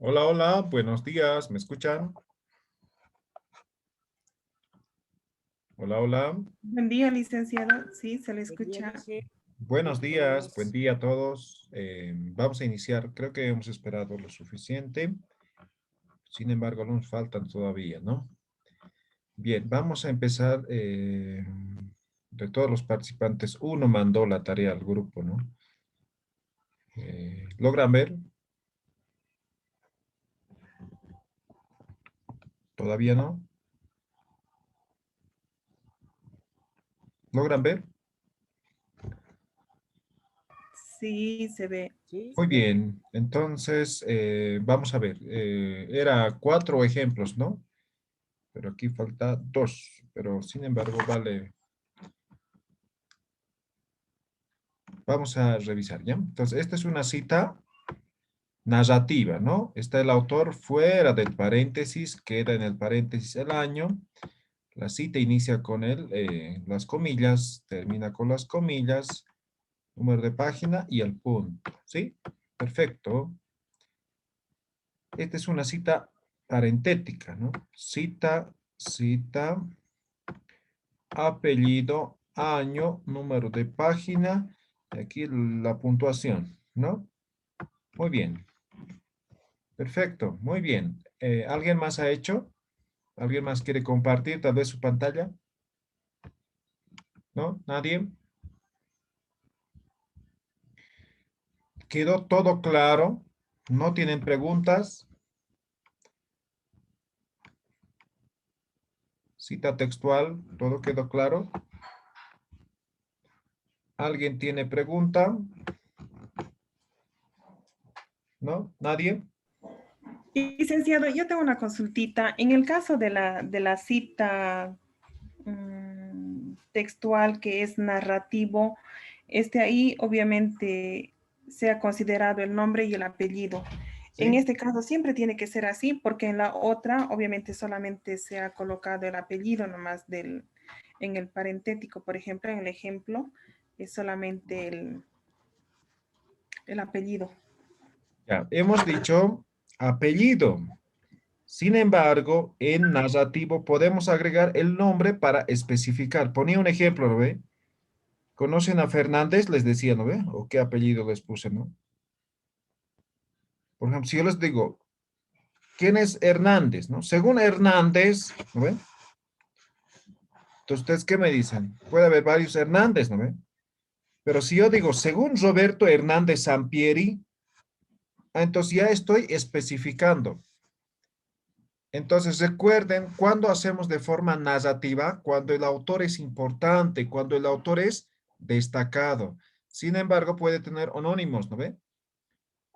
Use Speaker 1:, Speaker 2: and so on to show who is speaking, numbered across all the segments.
Speaker 1: Hola, hola, buenos días, ¿me escuchan? Hola, hola,
Speaker 2: Buen día, licenciado. Sí, se le
Speaker 3: Buen día,
Speaker 2: escucha.
Speaker 3: Lice.
Speaker 1: buenos días, buen
Speaker 3: Buenos.
Speaker 1: día a todos. Vamos a iniciar, creo que hemos esperado lo suficiente, sin embargo, nos faltan todavía, ¿no? Bien, vamos a empezar. De todos los participantes, uno mandó la tarea al grupo, ¿no? ¿Logran ver? ¿Todavía no? ¿Logran ver?
Speaker 2: Sí, se ve.
Speaker 3: Sí,
Speaker 1: Muy bien, entonces vamos a ver. Era cuatro ejemplos, ¿no? Pero aquí falta dos, pero sin embargo, vale. Vamos a revisar, ¿ya? Entonces, esta es una cita narrativa, ¿no? Está el autor fuera del paréntesis, queda en el paréntesis el año. La cita inicia con las comillas, termina con las comillas, número de página y el punto, ¿sí? Perfecto. Esta es una cita parentética, ¿no? Cita, apellido, año, número de página, y aquí la puntuación, ¿no? Muy bien, perfecto, muy bien. ¿Alguien más ha hecho? ¿Alguien más quiere compartir tal vez su pantalla? ¿No? ¿Nadie? ¿Quedó todo claro? ¿No tienen preguntas? Cita textual, ¿todo quedó claro? ¿Alguien tiene pregunta? ¿No? ¿Nadie?
Speaker 2: Licenciado, yo tengo una consultita. En el caso de la cita textual que es narrativo, ahí obviamente se ha considerado el nombre y el apellido. En
Speaker 1: ¿Sí?
Speaker 2: este caso siempre tiene que ser así, porque en la otra obviamente solamente se ha colocado el apellido nomás en el parentético, por ejemplo, en el ejemplo, es solamente el apellido.
Speaker 1: Ya, hemos dicho apellido. Sin embargo, en narrativo podemos agregar el nombre para especificar. Ponía un ejemplo, ¿no ve? ¿Conocen a Fernández? Les decía, ¿no ve? ¿O qué apellido les puse, no? Por ejemplo, si yo les digo, ¿quién es Hernández, no? Según Hernández, ¿no ve? Entonces, ¿ustedes qué me dicen? Puede haber varios Hernández, ¿no ve? Pero si yo digo, según Roberto Hernández Sampieri, entonces ya estoy especificando. Entonces, recuerden, cuando hacemos de forma narrativa, cuando el autor es importante, cuando el autor es destacado. Sin embargo, puede tener anónimos, ¿no ve?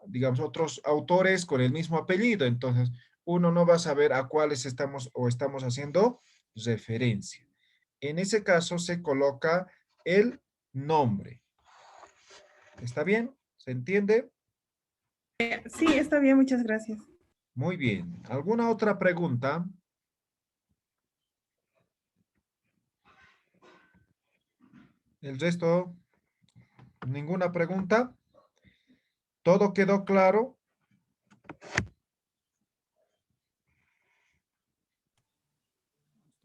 Speaker 1: Digamos, otros autores con el mismo apellido. Entonces, uno no va a saber a cuáles estamos haciendo referencia. En ese caso, se coloca el nombre. ¿Está bien? ¿Se entiende?
Speaker 2: Sí, está bien, muchas gracias.
Speaker 1: Muy bien. ¿Alguna otra pregunta? ¿El resto? ¿Ninguna pregunta? ¿Todo quedó claro?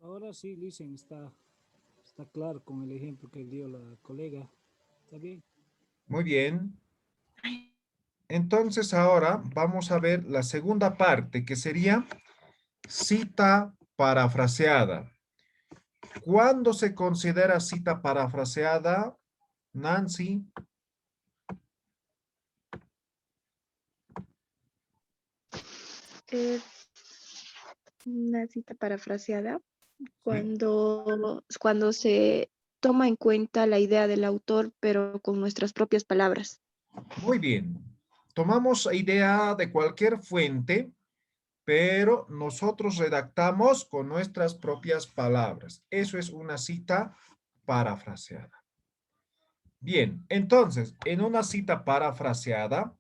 Speaker 3: ahora sí, Licen, está claro con el ejemplo que dio la colega. ¿Está bien?
Speaker 1: Muy bien. Entonces ahora vamos a ver la segunda parte, que sería cita parafraseada. ¿Cuándo se considera cita parafraseada, Nancy?
Speaker 4: Es una cita parafraseada
Speaker 1: Sí.
Speaker 4: cuando se toma en cuenta la idea del autor, pero con nuestras propias palabras.
Speaker 1: Muy bien. Tomamos idea de cualquier fuente, pero nosotros redactamos con nuestras propias palabras. Eso es una cita parafraseada. Bien, entonces, en una cita parafraseada,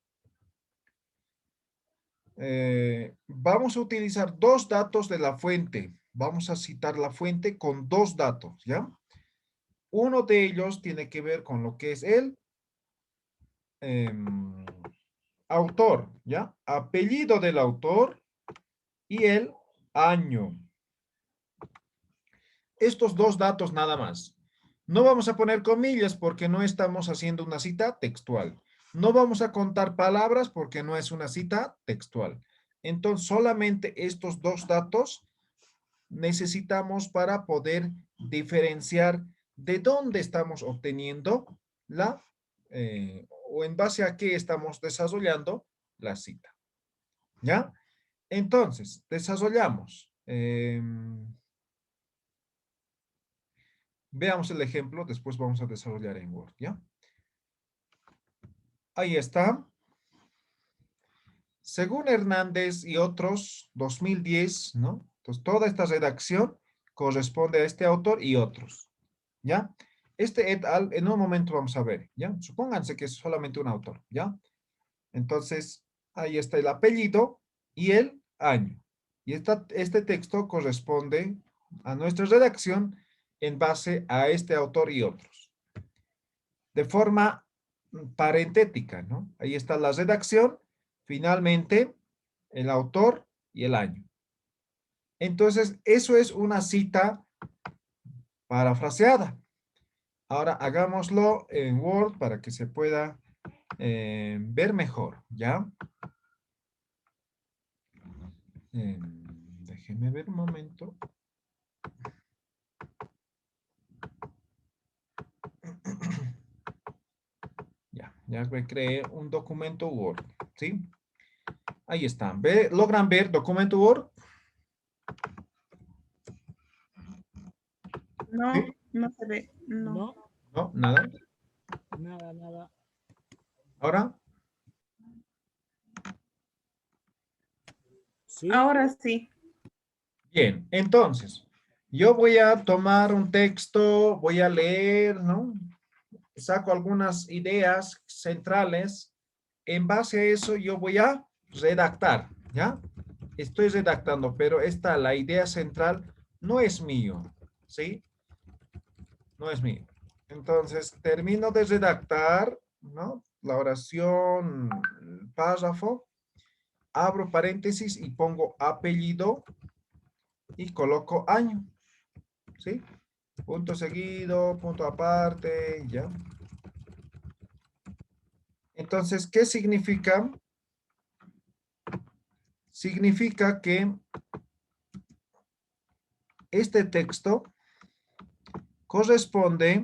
Speaker 1: vamos a utilizar dos datos de la fuente. Vamos a citar la fuente con dos datos, ¿ya? Uno de ellos tiene que ver con lo que es em, autor, ¿ya? Apellido del autor y el año. Estos dos datos nada más. No vamos a poner comillas porque no estamos haciendo una cita textual. No vamos a contar palabras porque no es una cita textual. Entonces, solamente estos dos datos necesitamos para poder diferenciar de dónde estamos obteniendo o en base a qué estamos desarrollando la cita. ¿Ya? Entonces, desarrollamos. Veamos el ejemplo, después vamos a desarrollar en Word, ¿ya? Ahí está. Según Hernández y otros, 2010, ¿no? Entonces, toda esta redacción corresponde a este autor y otros, ¿ya? Este et al, en un momento vamos a ver, ¿ya? Supónganse que es solamente un autor, ¿ya? Entonces, ahí está el apellido y el año. Y este texto corresponde a nuestra redacción en base a este autor y otros. De forma parentética, ¿no? Ahí está la redacción, finalmente el autor y el año. Entonces, eso es una cita parafraseada. Ahora hagámoslo en Word para que se pueda ver mejor, ¿ya? Déjenme ver un momento. Ya me creé un documento Word, ¿sí? Ahí está. ¿Logran ver documento Word?
Speaker 2: No,
Speaker 1: ¿Sí?
Speaker 2: no se ve. No.
Speaker 3: No,
Speaker 1: No, nada.
Speaker 3: nada, nada.
Speaker 1: Ahora,
Speaker 3: Sí,
Speaker 2: Ahora sí.
Speaker 1: bien. Entonces, yo voy a tomar un texto, voy a leer, ¿no? Saco algunas ideas centrales. En base a eso, yo voy a redactar, ¿ya? Estoy redactando, pero la idea central no es mío, ¿sí? No es mío. Entonces, termino de redactar, ¿no? La oración, el párrafo, abro paréntesis y pongo apellido y coloco año, ¿sí? Punto seguido, punto aparte, ¿ya? Entonces, ¿qué significa? Significa que este texto corresponde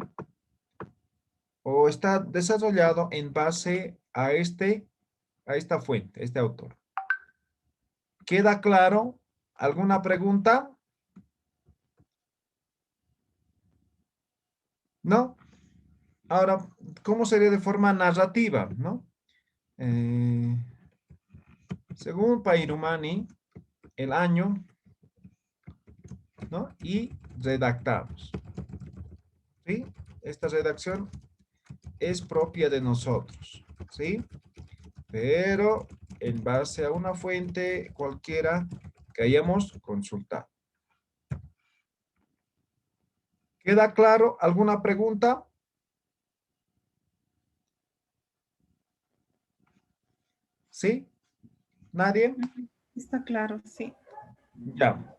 Speaker 1: o está desarrollado en base a esta fuente, este autor. ¿Queda claro? ¿Alguna pregunta? ¿No? Ahora, ¿cómo sería de forma narrativa, no? Eh, según Pairumani, el año, ¿no? Y redactamos, ¿sí? Esta redacción es propia de nosotros, ¿sí? Pero en base a una fuente cualquiera que hayamos consultado. ¿Queda claro? ¿Alguna pregunta? ¿Sí? ¿Nadie?
Speaker 2: Está claro, sí.
Speaker 1: Ya.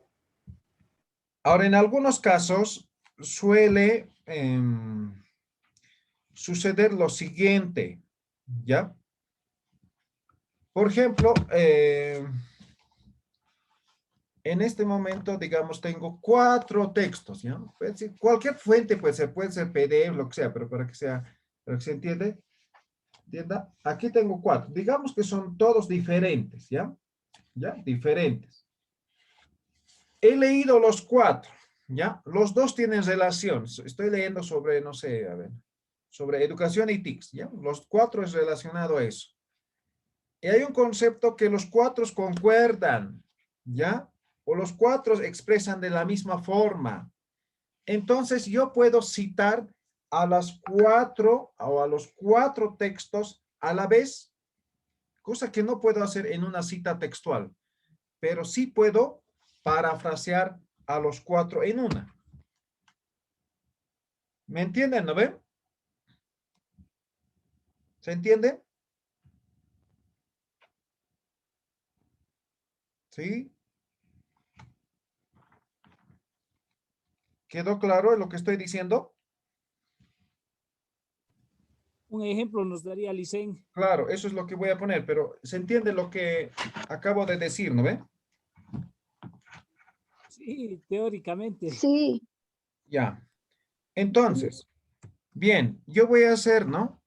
Speaker 1: Ahora, en algunos casos suele suceder lo siguiente, ¿ya? Por ejemplo, en este momento, digamos, tengo 4 textos, ¿ya? Puede ser, cualquier fuente puede ser PDF, lo que sea, pero para que se entienda, aquí tengo 4. Digamos que son todos diferentes, ¿ya? ¿Ya? Diferentes. He leído los 4, ¿ya? Los 2 tienen relación. Estoy leyendo sobre, no sé, a ver, sobre educación y TICS, ¿ya? Los 4 es relacionado a eso. Y hay un concepto que los 4 concuerdan, ¿ya? O los 4 expresan de la misma forma. Entonces yo puedo citar a las 4 o a los 4 textos a la vez, cosa que no puedo hacer en una cita textual, pero sí puedo parafrasear a los 4 en una. ¿Me entienden, no ven? ¿Se entiende? ¿Sí? ¿Quedó claro lo que estoy diciendo?
Speaker 3: Un ejemplo nos daría Licen.
Speaker 1: Claro, eso es lo que voy a poner, pero se entiende lo que acabo de decir, ¿no ve?
Speaker 3: Sí, teóricamente.
Speaker 4: Sí,
Speaker 1: Ya. Entonces, bien, yo voy a hacer, ¿no?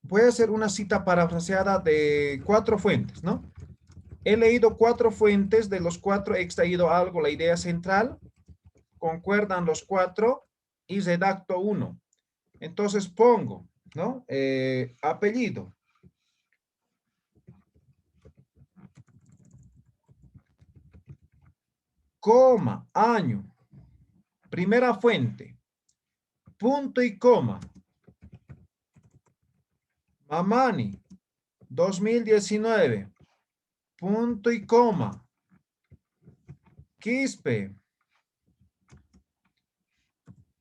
Speaker 1: Voy a hacer una cita parafraseada de 4 fuentes, ¿no? He leído 4 fuentes, de los 4 he extraído algo, la idea central, concuerdan los 4 y redacto uno. Entonces pongo, ¿no? Apellido, coma, año, primera fuente, punto y coma, Mamani, 2019, punto y coma, Quispe,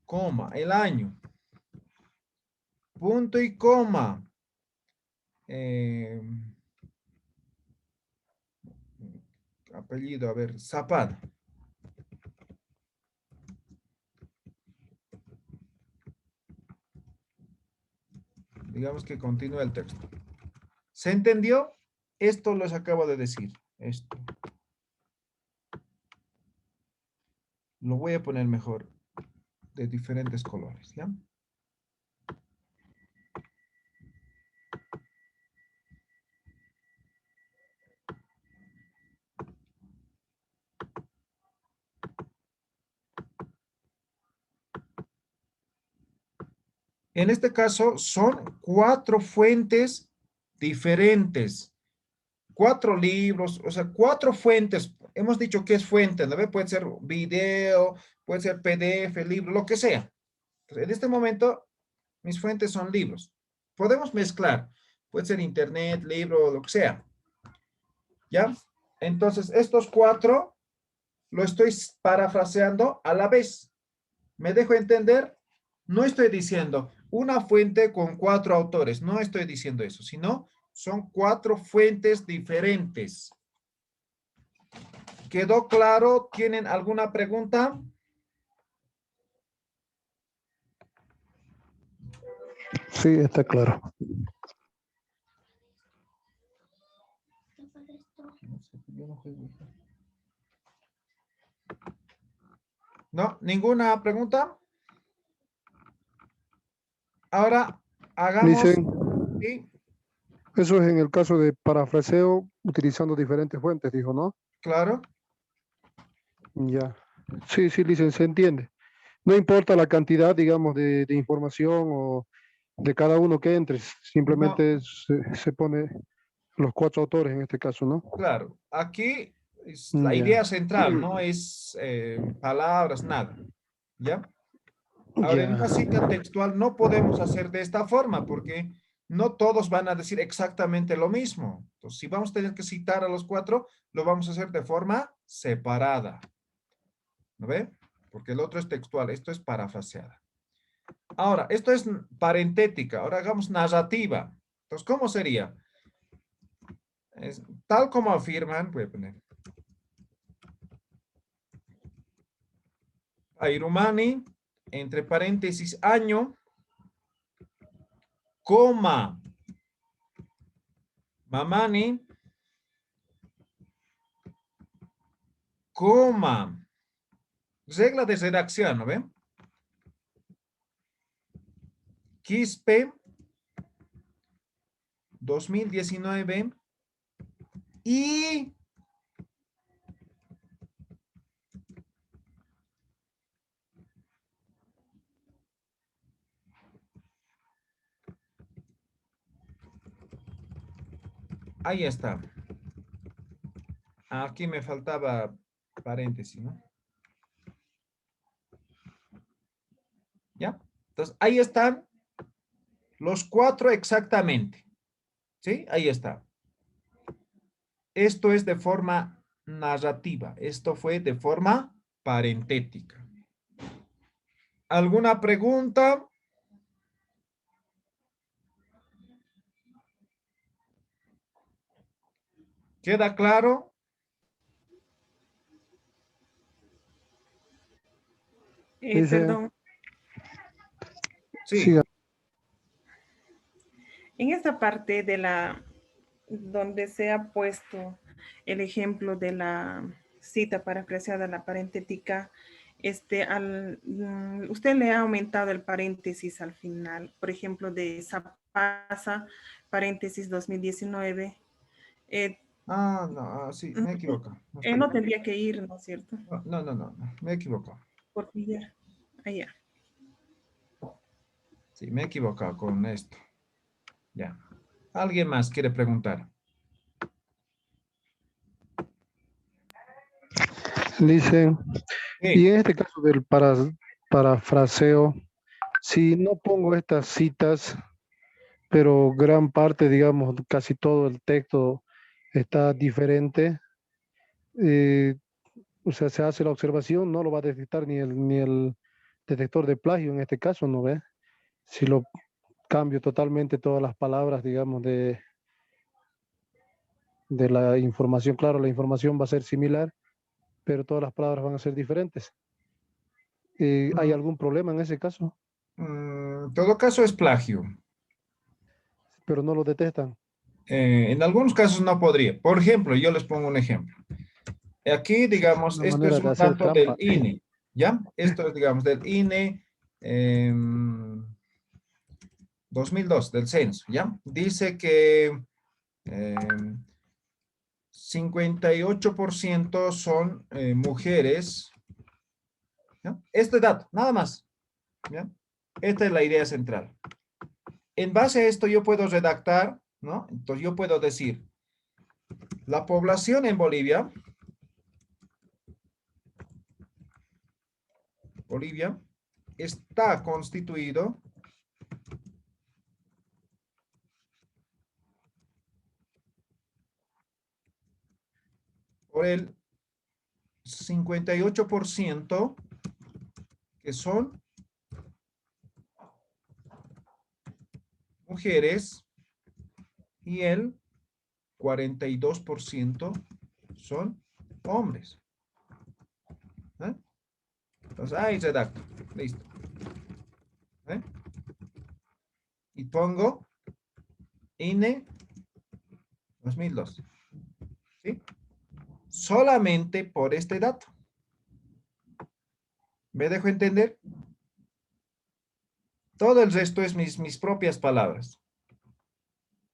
Speaker 1: coma, el año, punto y coma, apellido, a ver, Zapata. Digamos que continúe el texto. ¿Se entendió? Esto les acabo de decir. Esto. Lo voy a poner mejor, de diferentes colores, ¿ya? En este caso son 4 fuentes diferentes, 4 libros, o sea, 4 fuentes. Hemos dicho que es fuente, ¿no ve? Puede ser video, puede ser PDF, libro, lo que sea. Entonces, en este momento, mis fuentes son libros. Podemos mezclar, puede ser internet, libro, lo que sea. ¿Ya? Entonces, estos 4 lo estoy parafraseando a la vez. ¿Me dejo entender? No estoy diciendo una fuente con 4 autores, no estoy diciendo eso, sino son 4 fuentes diferentes. ¿Quedó claro? ¿Tienen alguna pregunta?
Speaker 5: Sí, está claro.
Speaker 1: ¿No? ¿Ninguna pregunta? Ahora hagamos,
Speaker 5: Dicen,
Speaker 1: sí,
Speaker 5: eso es en el caso de parafraseo utilizando diferentes fuentes, dijo, ¿no?
Speaker 1: claro,
Speaker 5: Ya. Sí, sí, dicen, se entiende. No importa la cantidad, digamos, de información o de cada uno que entres,
Speaker 1: no,
Speaker 5: simplemente se pone los 4 autores en este caso, ¿no?
Speaker 1: claro. Aquí es la idea
Speaker 5: Ya,
Speaker 1: central, no es palabras, nada. ¿Ya? Ahora, en
Speaker 5: ya,
Speaker 1: una cita textual no podemos hacer de esta forma porque no todos van a decir exactamente lo mismo. Entonces, si vamos a tener que citar a los 4, lo vamos a hacer de forma separada. ¿No ve? Porque el otro es textual, esto es parafraseada. Ahora, esto es parentética. Ahora hagamos narrativa. Entonces, ¿cómo sería? Tal como afirman, voy a poner Airumani, entre paréntesis, año, coma, Mamani, coma, regla de redacción, ¿no ven? Quispe, 2019, y ahí está. Aquí me faltaba paréntesis, ¿no? ¿Ya? Entonces, ahí están los 4 exactamente. ¿Sí? Ahí está. Esto es de forma narrativa. Esto fue de forma parentética. ¿Alguna pregunta? ¿Queda claro?
Speaker 5: Dice,
Speaker 2: Perdón,
Speaker 1: Sí.
Speaker 5: siga.
Speaker 2: en esta parte de donde se ha puesto el ejemplo de la cita parafraseada, la parentética, usted le ha aumentado el paréntesis al final, por ejemplo, de Zapasa, paréntesis 2019.
Speaker 1: Sí, me he equivocado.
Speaker 2: No tendría que ir, ¿no es cierto?
Speaker 1: No, me he equivocado.
Speaker 2: Porque ya, allá.
Speaker 1: Sí, me he equivocado con esto. Ya. ¿Alguien más quiere preguntar?
Speaker 5: Dice, y
Speaker 1: Sí.
Speaker 5: en este caso del parafraseo, si no pongo estas citas, pero gran parte, digamos, casi todo el texto está diferente, eh, o sea, se hace la observación, no lo va a detectar ni el detector de plagio en este caso, ¿no ve? Si lo cambio totalmente todas las palabras, digamos, de la información, claro, la información va a ser similar, pero todas las palabras van a ser diferentes. ¿Hay
Speaker 1: Mm,
Speaker 5: algún problema en ese caso?
Speaker 1: En todo caso es plagio.
Speaker 5: Pero no lo detectan.
Speaker 1: En algunos casos no podría. Por ejemplo, yo les pongo un ejemplo. Aquí, digamos,
Speaker 5: Una
Speaker 1: esto
Speaker 5: manera
Speaker 1: es
Speaker 5: de
Speaker 1: un
Speaker 5: hacer
Speaker 1: dato del
Speaker 5: trampa.
Speaker 1: INE, ¿ya? Esto es, digamos, del INE 2002, del censo, ¿ya? Dice que em, 58% son mujeres, ¿ya? Este dato, nada más, ¿ya? Esta es la idea central. En base a esto yo puedo redactar, ¿no? Entonces yo puedo decir, la población en Bolivia está constituido por el 58% que son mujeres y el 42% son hombres. ¿Eh? Entonces, ahí redacto. Listo. ¿Eh? Y pongo INE 2002. ¿Sí? Solamente por este dato. ¿Me dejo entender? Todo el resto es mis propias palabras.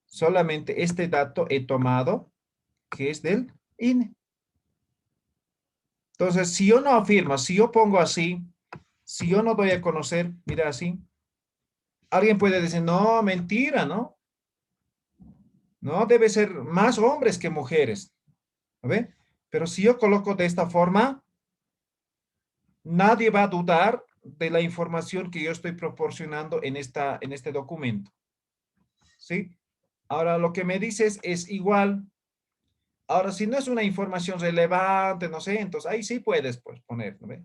Speaker 1: Solamente este dato he tomado, que es del INE. Entonces, si yo no afirmo, si yo pongo así, si yo no doy a conocer, mira así, alguien puede decir, no, mentira, ¿no? No, debe ser más hombres que mujeres. ¿Ve? Pero si yo coloco de esta forma, nadie va a dudar de la información que yo estoy proporcionando en este documento. ¿Sí? Ahora, lo que me dices es igual. Ahora, si no es una información relevante, no sé, entonces ahí sí puedes pues, poner, ¿no ve?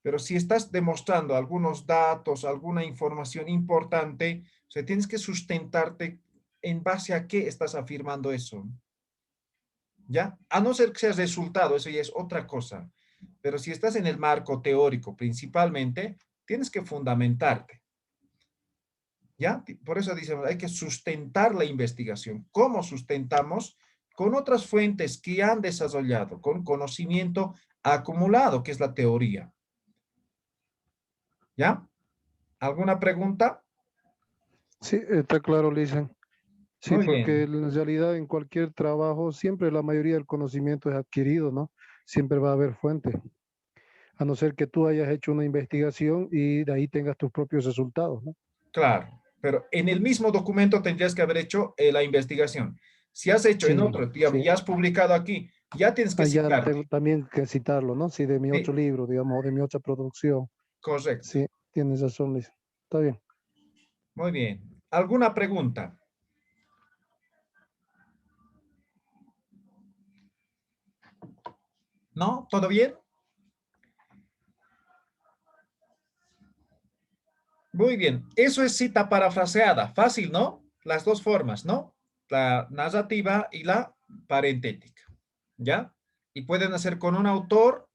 Speaker 1: Pero si estás demostrando algunos datos, alguna información importante, o sea, tienes que sustentarte en base a qué estás afirmando eso. ¿Ya? A no ser que sea resultado, eso ya es otra cosa. Pero si estás en el marco teórico principalmente, tienes que fundamentarte. ¿Ya? Por eso dicen, hay que sustentar la investigación. ¿Cómo sustentamos? Con otras fuentes que han desarrollado, con conocimiento acumulado, que es la teoría. ¿Ya? ¿Alguna pregunta?
Speaker 5: Sí, está claro, Lisa. Sí,
Speaker 1: Muy
Speaker 5: porque
Speaker 1: bien.
Speaker 5: en realidad en cualquier trabajo siempre la mayoría del conocimiento es adquirido, ¿no? Siempre va a haber fuente, a no ser que tú hayas hecho una investigación y de ahí tengas tus propios resultados, ¿no?
Speaker 1: Claro, pero en el mismo documento tendrías que haber hecho la investigación. Si has hecho en
Speaker 5: Sí,
Speaker 1: otro, digamos,
Speaker 5: sí.
Speaker 1: ya has publicado aquí, ya tienes que
Speaker 5: Ya
Speaker 1: citarte.
Speaker 5: tengo también que citarlo, ¿no? Sí, de mi
Speaker 1: Sí,
Speaker 5: otro libro, digamos, o de mi otra producción.
Speaker 1: correcto.
Speaker 5: Sí, tienes razón, Lisa. Está bien.
Speaker 1: Muy bien. ¿Alguna pregunta? ¿No? ¿Todo bien? Muy bien. Eso es cita parafraseada. Fácil, ¿no? Las dos formas, ¿no? La narrativa y la parentética. ¿Ya? Y pueden hacer con un autor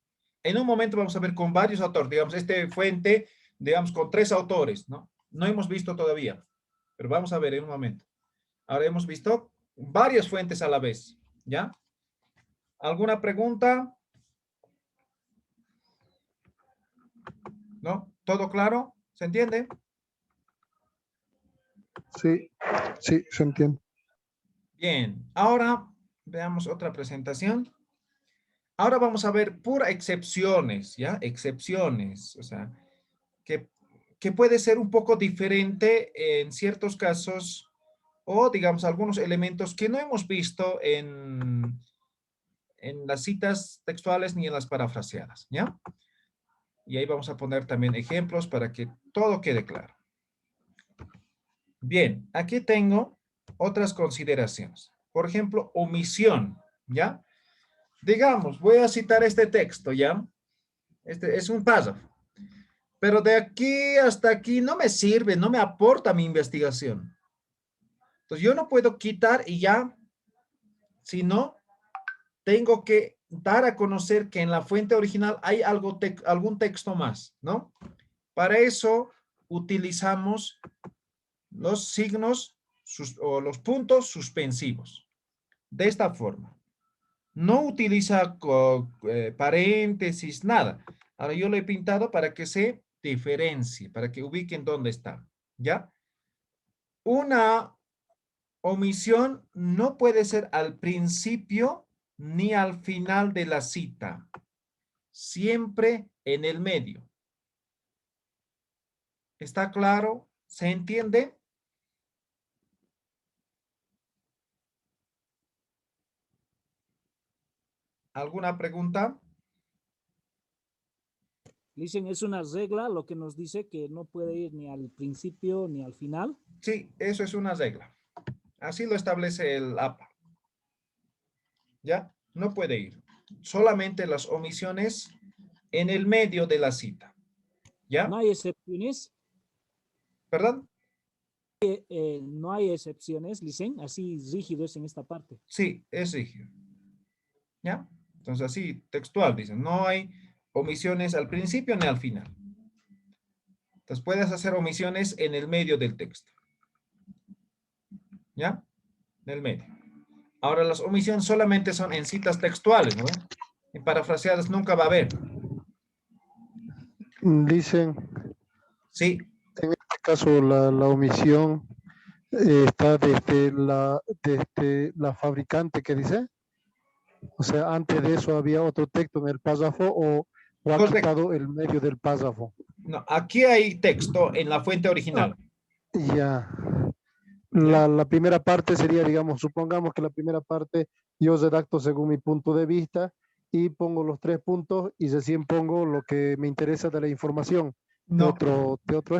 Speaker 1: En un momento vamos a ver con varios autores, digamos, este fuente, digamos, con 3 autores, ¿no? No hemos visto todavía, pero vamos a ver en un momento. Ahora hemos visto varias fuentes a la vez, ¿ya? ¿Alguna pregunta? ¿No? ¿Todo claro? ¿Se entiende?
Speaker 5: Sí, sí, se entiende.
Speaker 1: Bien, ahora veamos otra presentación. Ahora vamos a ver pura excepciones, ¿ya? Excepciones, o sea, que, que puede ser un poco diferente en ciertos casos o, digamos, algunos elementos que no hemos visto en las citas textuales ni en las parafraseadas, ¿ya? Y ahí vamos a poner también ejemplos para que todo quede claro. Bien, aquí tengo otras consideraciones. Por ejemplo, omisión, ¿ya? Digamos, voy a citar este texto, ¿ya? Este es un párrafo. Pero de aquí hasta aquí no me sirve, no me aporta mi investigación. Entonces yo no puedo quitar y ya, sino tengo que dar a conocer que en la fuente original hay algún texto más, ¿no? Para eso utilizamos los signos o los puntos suspensivos. De esta forma. No utiliza paréntesis, nada. Ahora yo lo he pintado para que se diferencie, para que ubiquen dónde está, ¿ya? Una omisión no puede ser al principio ni al final de la cita, siempre en el medio. ¿Está claro? ¿Se entiende? ¿Alguna pregunta?
Speaker 3: Dicen, es una regla lo que nos dice que no puede ir ni al principio ni al final.
Speaker 1: Sí, eso es una regla. Así lo establece el APA. ¿Ya? No puede ir. Solamente las omisiones en el medio de la cita. ¿Ya?
Speaker 3: No hay excepciones.
Speaker 1: ¿Perdón?
Speaker 3: No hay excepciones, dicen, así rígido es en esta parte.
Speaker 1: Sí, es rígido. ¿Ya? Entonces así, textual, dicen, no hay omisiones al principio ni al final. Entonces puedes hacer omisiones en el medio del texto. ¿Ya? En el medio. Ahora las omisiones solamente son en citas textuales, ¿no? En parafraseadas nunca va a haber.
Speaker 5: Dicen,
Speaker 1: Sí,
Speaker 5: en este caso, la omisión está desde la fabricante que dice. O sea, antes de eso había otro texto en el párrafo o ha
Speaker 1: correcto.
Speaker 5: quitado el medio del párrafo.
Speaker 1: No, aquí hay texto en la fuente original.
Speaker 5: Ya.
Speaker 1: ¿Ya?
Speaker 5: La primera parte sería, digamos, supongamos que la primera parte yo redacto según mi punto de vista y pongo los 3 puntos y recién pongo lo que me interesa de la información.
Speaker 1: No,
Speaker 5: De otro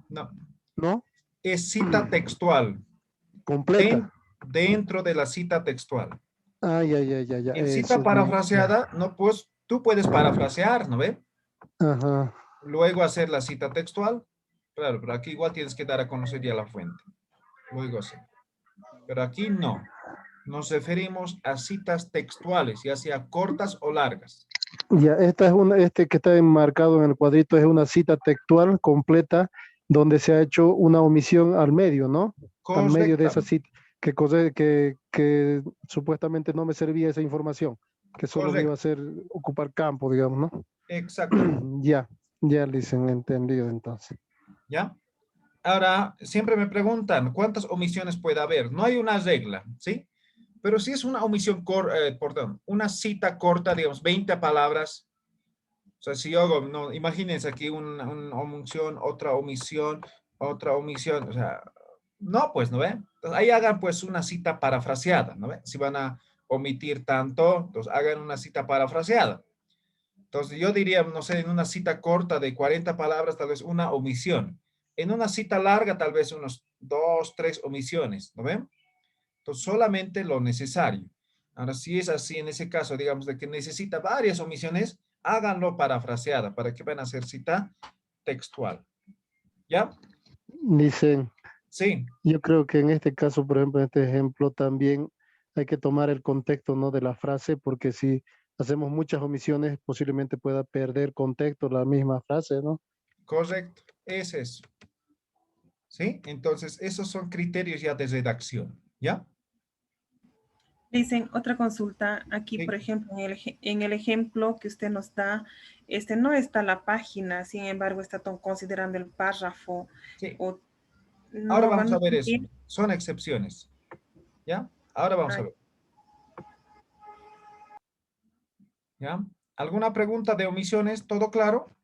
Speaker 1: no.
Speaker 5: ¿no?
Speaker 1: Es cita textual.
Speaker 5: Completa.
Speaker 1: Dentro de la cita textual.
Speaker 5: Ya.
Speaker 1: En
Speaker 5: Eso
Speaker 1: cita
Speaker 5: es
Speaker 1: parafraseada, no, pues tú puedes parafrasear, ¿no ve?
Speaker 5: Ajá.
Speaker 1: Luego hacer la cita textual. Claro, pero aquí igual tienes que dar a conocer ya la fuente. Luego hacer. Pero aquí no. Nos referimos a citas textuales, ya sea cortas o largas.
Speaker 5: Ya, este que está enmarcado en el cuadrito es una cita textual completa donde se ha hecho una omisión al medio, ¿no? Al medio de esa
Speaker 1: Correctamente.
Speaker 5: cita, que supuestamente no me servía esa información, que solo me iba a
Speaker 1: Correcto.
Speaker 5: hacer ocupar campo, digamos, ¿no?
Speaker 1: Exactamente.
Speaker 5: Ya dicen, entendido entonces.
Speaker 1: ¿Ya? Ahora, siempre me preguntan, ¿cuántas omisiones puede haber? No hay una regla, ¿sí? Pero si es una omisión, una cita corta, digamos, 20 palabras. O sea, si yo hago, no, imagínense aquí una omisión, otra omisión, o sea, no, pues, ¿no ven? Entonces, ahí hagan pues una cita parafraseada, ¿no ven? Si van a omitir tanto, entonces hagan una cita parafraseada. Entonces, yo diría, no sé, en una cita corta de 40 palabras, tal vez una omisión. En una cita larga, tal vez unos 2, 3 omisiones, ¿no ven? Entonces, solamente lo necesario. Ahora, si es así, en ese caso, digamos, de que necesita varias omisiones, háganlo parafraseada, para que van a hacer cita textual. ¿Ya?
Speaker 5: Dicen,
Speaker 1: Sí,
Speaker 5: yo creo que en este caso, por ejemplo, en este ejemplo también hay que tomar el contexto, ¿no? De la frase, porque si hacemos muchas omisiones, posiblemente pueda perder contexto la misma frase, ¿no?
Speaker 1: Correcto, es eso. ¿Sí? Entonces, esos son criterios ya de redacción, ¿ya?
Speaker 2: Dicen otra consulta aquí,
Speaker 1: Sí.
Speaker 2: por ejemplo, en el ejemplo que usted nos da, no está la página, sin embargo, está considerando el párrafo
Speaker 1: Sí.
Speaker 2: o
Speaker 1: Ahora
Speaker 2: no
Speaker 1: vamos
Speaker 2: van
Speaker 1: a
Speaker 2: a
Speaker 1: ver eso.
Speaker 2: cumplir.
Speaker 1: Son excepciones, ¿ya? Ahora vamos a ver, ¿ya? ¿Alguna pregunta de omisiones? ¿Todo claro?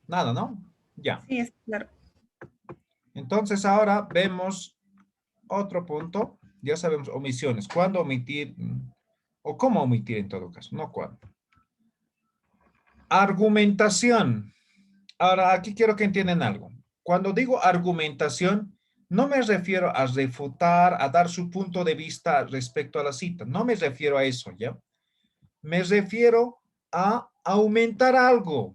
Speaker 1: Nada, ¿no? Ya.
Speaker 2: Sí, es claro.
Speaker 1: Entonces ahora vemos otro punto. Ya sabemos omisiones. ¿Cuándo omitir? O cómo omitir en todo caso, no cuándo. Argumentación. Ahora, aquí quiero que entiendan algo. Cuando digo argumentación, no me refiero a refutar, a dar su punto de vista respecto a la cita. No me refiero a eso, ¿ya? Me refiero a aumentar algo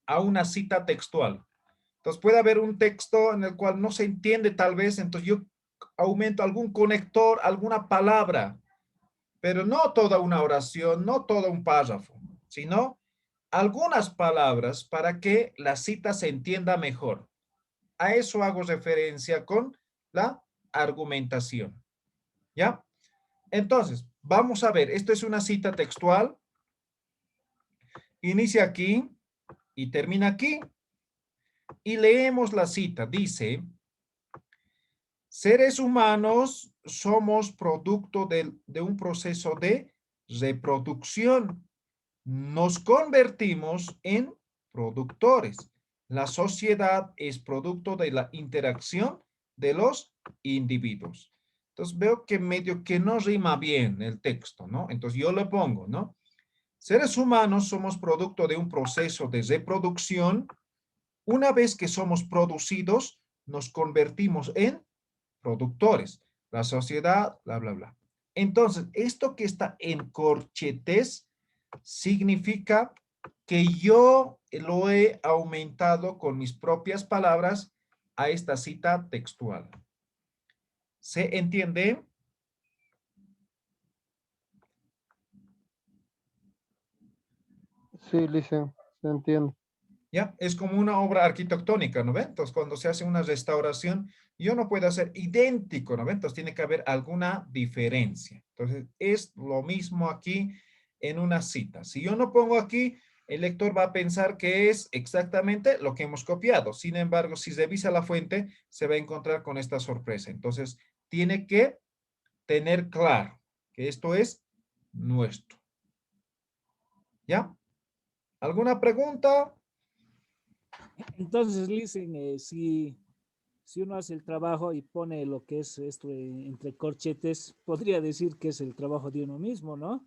Speaker 1: a una cita textual. Entonces puede haber un texto en el cual no se entiende tal vez, entonces yo aumento algún conector, alguna palabra, pero no toda una oración, no todo un párrafo, sino algunas palabras para que la cita se entienda mejor. A eso hago referencia con la argumentación. ¿Ya? Entonces, vamos a ver, esto es una cita textual, inicia aquí y termina aquí, y leemos la cita. Dice, seres humanos somos producto de un proceso de reproducción. Nos convertimos en productores. La sociedad es producto de la interacción de los individuos. Entonces veo que medio que no rima bien el texto, ¿no? Entonces yo le pongo, ¿no? Seres humanos somos producto de un proceso de reproducción. Una vez que somos producidos, nos convertimos en productores. La sociedad, bla, bla, bla. Entonces, esto que está en corchetes significa que yo lo he aumentado con mis propias palabras a esta cita textual. ¿Se entiende?
Speaker 5: Sí, Licen, se entiende.
Speaker 1: ¿Ya? Es como una obra arquitectónica, ¿no ven? Entonces, cuando se hace una restauración, yo no puedo hacer idéntico, ¿no ven? Entonces, tiene que haber alguna diferencia. Entonces, es lo mismo aquí en una cita. Si yo no pongo aquí, el lector va a pensar que es exactamente lo que hemos copiado. Sin embargo, si revisa la fuente, se va a encontrar con esta sorpresa. Entonces, tiene que tener claro que esto es nuestro. ¿Ya? ¿Alguna pregunta?
Speaker 3: Entonces, dicen, si uno hace el trabajo y pone lo que es esto entre corchetes, podría decir que es el trabajo de uno mismo, ¿no?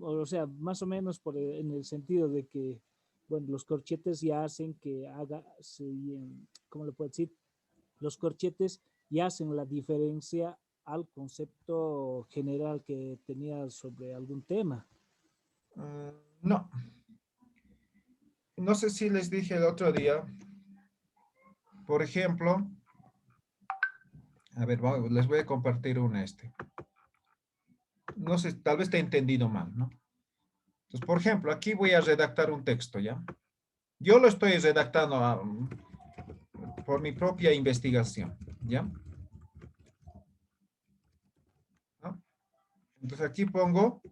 Speaker 3: O sea, más o menos en el sentido de que, bueno, los corchetes ya hacen que haga, ¿cómo le puedo decir? Los corchetes ya hacen la diferencia al concepto general que tenía sobre algún tema.
Speaker 1: No. No sé si les dije el otro día, por ejemplo, a ver, les voy a compartir No sé, tal vez te he entendido mal, ¿no? Entonces, por ejemplo, aquí voy a redactar un texto, ¿ya? Yo lo estoy redactando por mi propia investigación, ¿ya? ¿No? Entonces aquí pongo,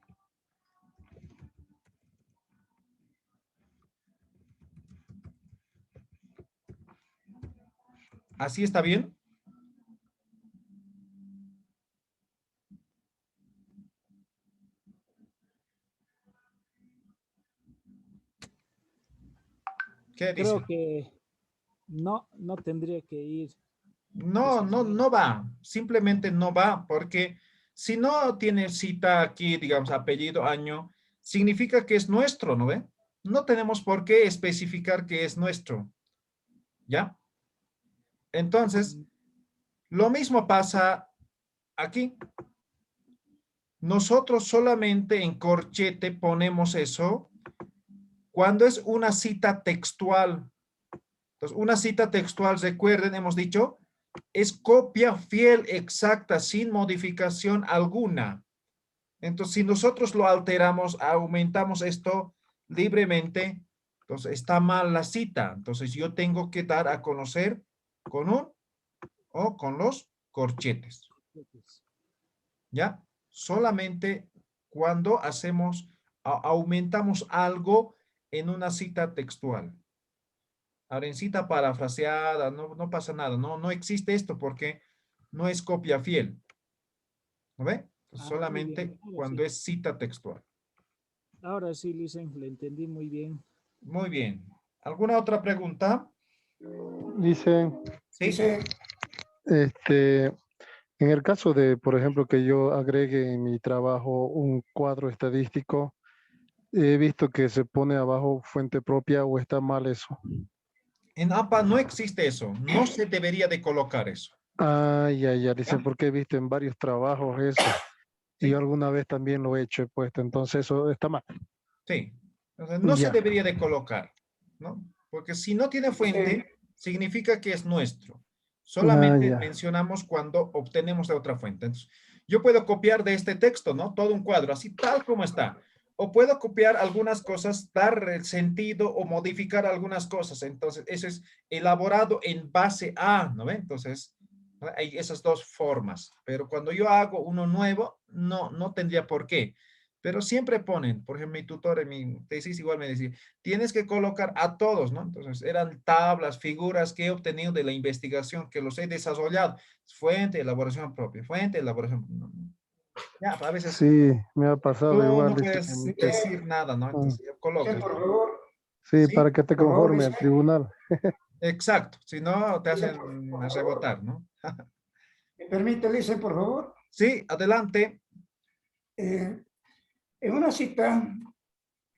Speaker 1: ¿así está bien? ¿Qué
Speaker 3: Creo
Speaker 1: dicen?
Speaker 3: que no tendría que ir de
Speaker 1: No,
Speaker 3: esa
Speaker 1: no,
Speaker 3: manera.
Speaker 1: no va. Simplemente no va porque si no tiene cita aquí, digamos, apellido, año, significa que es nuestro, ¿no ve? No tenemos por qué especificar que es nuestro, ¿ya? Entonces,
Speaker 3: Mm,
Speaker 1: lo mismo pasa aquí. Nosotros solamente en corchete ponemos eso cuando es una cita textual. Entonces, una cita textual, recuerden, hemos dicho, es copia fiel, exacta, sin modificación alguna. Entonces, si nosotros lo alteramos, aumentamos esto libremente, entonces está mal la cita. Entonces, yo tengo que dar a conocer con un o con los corchetes. ¿Ya? Solamente cuando hacemos, aumentamos algo en una cita textual. Ahora, en cita parafraseada, no pasa nada, no existe esto porque no es copia fiel. ¿No ve?
Speaker 3: Muy bien.
Speaker 1: Solamente cuando es cita textual.
Speaker 3: Ahora sí, Licen, le entendí muy bien.
Speaker 1: Muy bien. ¿Alguna otra pregunta?
Speaker 5: Dice,
Speaker 1: Sí.
Speaker 6: Dice,
Speaker 5: en el caso de, por ejemplo, que yo agregue en mi trabajo un cuadro estadístico, he visto que se pone abajo fuente propia o está mal eso.
Speaker 1: En APA no existe eso. No se debería de colocar eso.
Speaker 5: Ah, ya, dice, porque he visto en varios trabajos eso. Y
Speaker 1: Sí.
Speaker 5: yo alguna vez también lo he hecho, he puesto, entonces eso está mal.
Speaker 1: Sí. Entonces, no se
Speaker 5: Ya.
Speaker 1: debería de colocar, ¿no? Porque si no tiene fuente, significa que es nuestro. Solamente
Speaker 5: Ya.
Speaker 1: mencionamos cuando obtenemos de otra fuente. Entonces, yo puedo copiar de este texto, ¿no? Todo un cuadro, así tal como está. O puedo copiar algunas cosas, dar el sentido o modificar algunas cosas. Entonces, eso es elaborado en base a, ¿no ve? Entonces, ¿no? Hay esas dos formas. Pero cuando yo hago uno nuevo, no tendría por qué. Pero siempre ponen, por ejemplo, mi tutor en mi tesis igual me decía, tienes que colocar a todos, ¿no? Entonces, eran tablas, figuras que he obtenido de la investigación, que los he desarrollado. Fuente, elaboración propia, fuente, elaboración. Ya, a veces
Speaker 5: Sí, me ha pasado
Speaker 1: tú
Speaker 5: igual,
Speaker 1: no
Speaker 5: dice.
Speaker 1: puedes decir nada, ¿no?
Speaker 5: Ah,
Speaker 1: Entonces, colocas,
Speaker 6: por
Speaker 1: ¿no?
Speaker 6: favor,
Speaker 5: sí,
Speaker 1: Sí,
Speaker 5: para que te
Speaker 6: por favor,
Speaker 5: conforme al
Speaker 6: dice,
Speaker 5: tribunal.
Speaker 1: exacto. Si no, te
Speaker 6: dice,
Speaker 1: hacen
Speaker 6: por favor,
Speaker 1: rebotar, ¿no?
Speaker 6: me permite, dice, por favor,
Speaker 1: Sí, adelante.
Speaker 6: en una cita,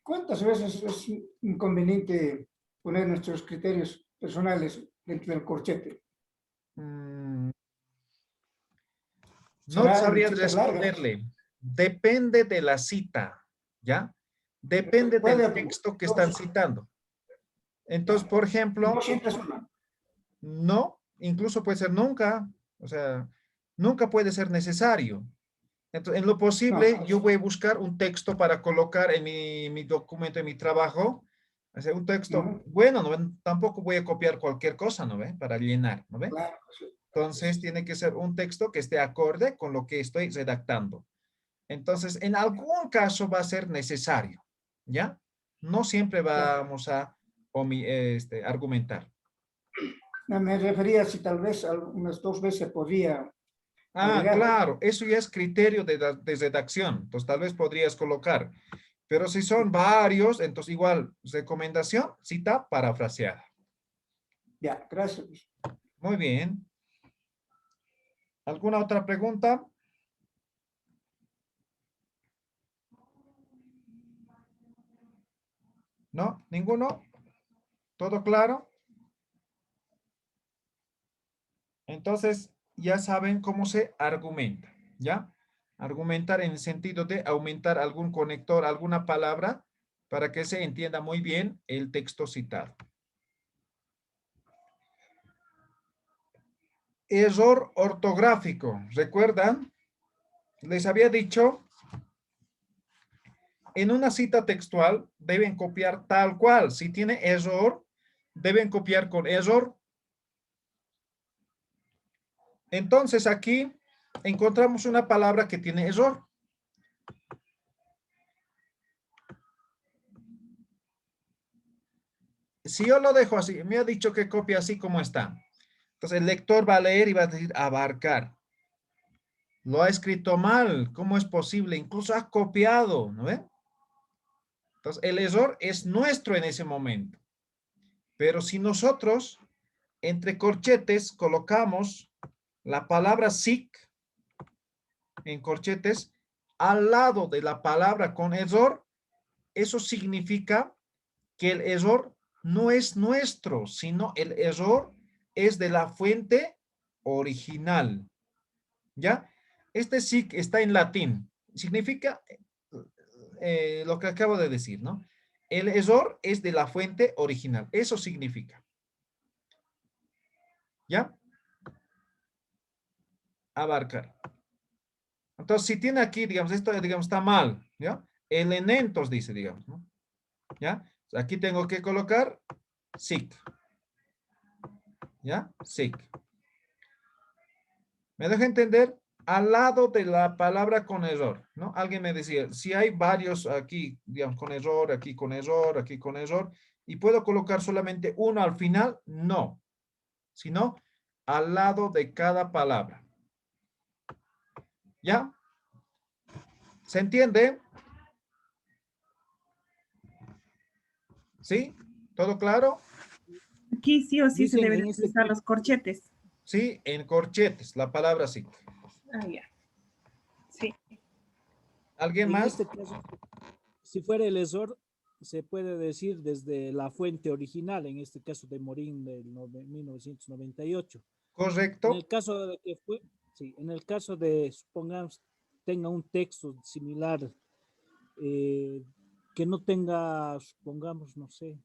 Speaker 6: ¿cuántas veces es inconveniente poner nuestros criterios personales dentro del corchete?
Speaker 1: Mm, no
Speaker 6: ¿Será en
Speaker 1: sabría
Speaker 6: citas largas?
Speaker 1: responderle. Depende de la cita, ¿ya? Depende del
Speaker 6: Puede,
Speaker 1: texto que están
Speaker 6: dos,
Speaker 1: citando. Entonces,
Speaker 6: ya.
Speaker 1: por
Speaker 6: No
Speaker 1: ejemplo,
Speaker 6: siempre es una.
Speaker 1: no, incluso puede ser nunca, o sea, nunca puede ser necesario. Entonces, en lo
Speaker 6: No,
Speaker 1: posible, yo voy a buscar un texto para colocar en mi documento, en mi trabajo. O sea, un texto,
Speaker 6: no,
Speaker 1: bueno, ¿no? Tampoco voy a copiar cualquier cosa, ¿no ve? Para llenar, ¿no ve?
Speaker 6: claro, sí.
Speaker 1: Entonces, tiene que ser un texto que esté acorde con lo que estoy redactando. Entonces, en algún caso va a ser necesario, ¿ya? No siempre
Speaker 6: Ya.
Speaker 1: vamos a argumentar.
Speaker 6: No, me refería si tal vez unas dos veces podría
Speaker 1: Ah,
Speaker 6: agregar.
Speaker 1: claro, eso ya es criterio de redacción, entonces tal vez podrías colocar, pero si son varios, entonces igual, recomendación, cita parafraseada.
Speaker 6: Ya, gracias.
Speaker 1: Muy bien. ¿Alguna otra pregunta? ¿No? ¿Ninguno? ¿Todo claro? Entonces, ya saben cómo se argumenta, ¿ya? Argumentar en el sentido de aumentar algún conector, alguna palabra, para que se entienda muy bien el texto citado. Error ortográfico. ¿Recuerdan? Les había dicho, en una cita textual deben copiar tal cual. Si tiene error, deben copiar con error. Entonces aquí encontramos una palabra que tiene error. Si yo lo dejo así, me ha dicho que copia así como está. Entonces el lector va a leer y va a decir abarcar. Lo ha escrito mal. ¿Cómo es posible? Incluso ha copiado, ¿no ve? Entonces el error es nuestro en ese momento. Pero si nosotros entre corchetes colocamos la palabra SIC en corchetes al lado de la palabra con error, eso significa que el error no es nuestro, sino el error es de la fuente original. ¿Ya? Este SIC está en latín. Significa lo que acabo de decir, ¿no? El error es de la fuente original. Eso significa. ¿Ya? Abarcar. Entonces, si tiene aquí, digamos, esto, digamos, está mal, ¿ya? Elementos, dice, digamos, ¿no? ¿Ya? Aquí tengo que colocar SIC. ¿Ya? SIC. ¿Me deja entender? Al lado de la palabra con error, ¿no? Alguien me decía, si hay varios aquí, digamos, con error, aquí con error, aquí con error, y puedo colocar solamente uno al final, no, sino al lado de cada palabra. ¿Ya? ¿Se entiende? ¿Sí? ¿Todo claro?
Speaker 2: Aquí sí o sí se
Speaker 3: Dicen
Speaker 2: deben
Speaker 3: en este
Speaker 2: utilizar los corchetes.
Speaker 1: Sí, en corchetes, la palabra sí.
Speaker 2: Ah, ya. Sí.
Speaker 1: ¿Alguien
Speaker 3: En
Speaker 1: más?
Speaker 3: este caso, si fuera el error, se puede decir desde la fuente original, en este caso de Morín del 1998. En
Speaker 1: Correcto.
Speaker 3: el caso de que fue, sí, en el caso de, supongamos, tenga un texto similar, que no tenga, supongamos, no sé,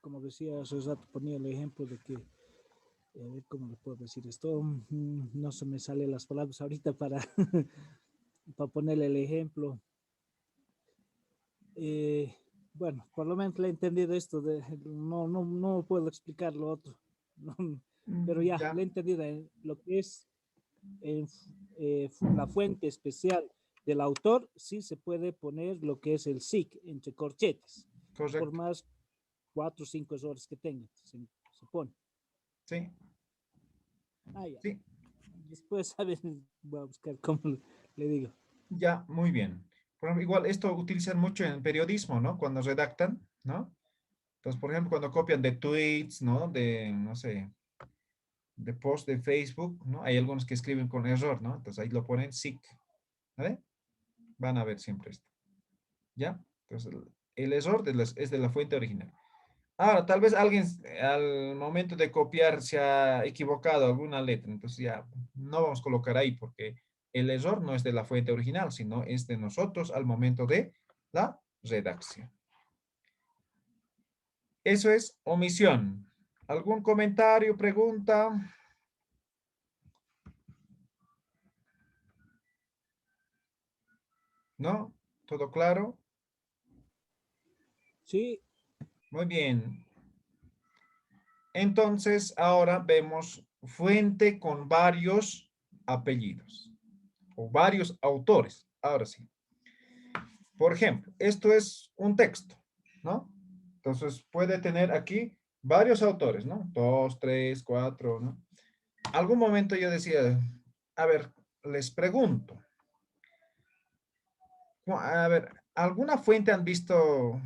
Speaker 3: como decía hace rato, ponía el ejemplo de que, a ver cómo le puedo decir esto, no se me salen las palabras ahorita para, para ponerle el ejemplo. Bueno, por lo menos le he entendido esto, no puedo explicar lo otro, no, pero ya,
Speaker 1: Ya,
Speaker 3: le he entendido lo que es la fuente especial del autor, sí se puede poner lo que es el SIC entre corchetes, por
Speaker 1: correcto.
Speaker 3: más 4 o 5 errores que tenga, se pone.
Speaker 1: Sí,
Speaker 3: Ah, ya.
Speaker 1: sí,
Speaker 3: Después, ¿sabes? Voy a buscar cómo le digo.
Speaker 1: ya, muy bien. Por ejemplo, igual esto utilizan mucho en periodismo, ¿no? Cuando redactan, ¿no? Entonces, por ejemplo, cuando copian de tweets, ¿no? De, no sé, de post de Facebook, ¿no? Hay algunos que escriben con error, ¿no? Entonces ahí lo ponen SIC, ¿vale? Van a ver siempre esto, ¿ya? Entonces, el error es de la fuente original. Ahora, tal vez alguien al momento de copiar se ha equivocado alguna letra, entonces ya no vamos a colocar ahí porque el error no es de la fuente original, sino es de nosotros al momento de la redacción. Eso es omisión. ¿Algún comentario, pregunta? ¿No? ¿Todo claro?
Speaker 3: Sí,
Speaker 1: Muy bien. Entonces, ahora vemos fuente con varios apellidos o varios autores. Ahora sí. Por ejemplo, esto es un texto, ¿no? Entonces puede tener aquí varios autores, ¿no? 2, 3, 4, ¿no? Algún momento yo decía, a ver, les pregunto, a ver, ¿alguna fuente han visto?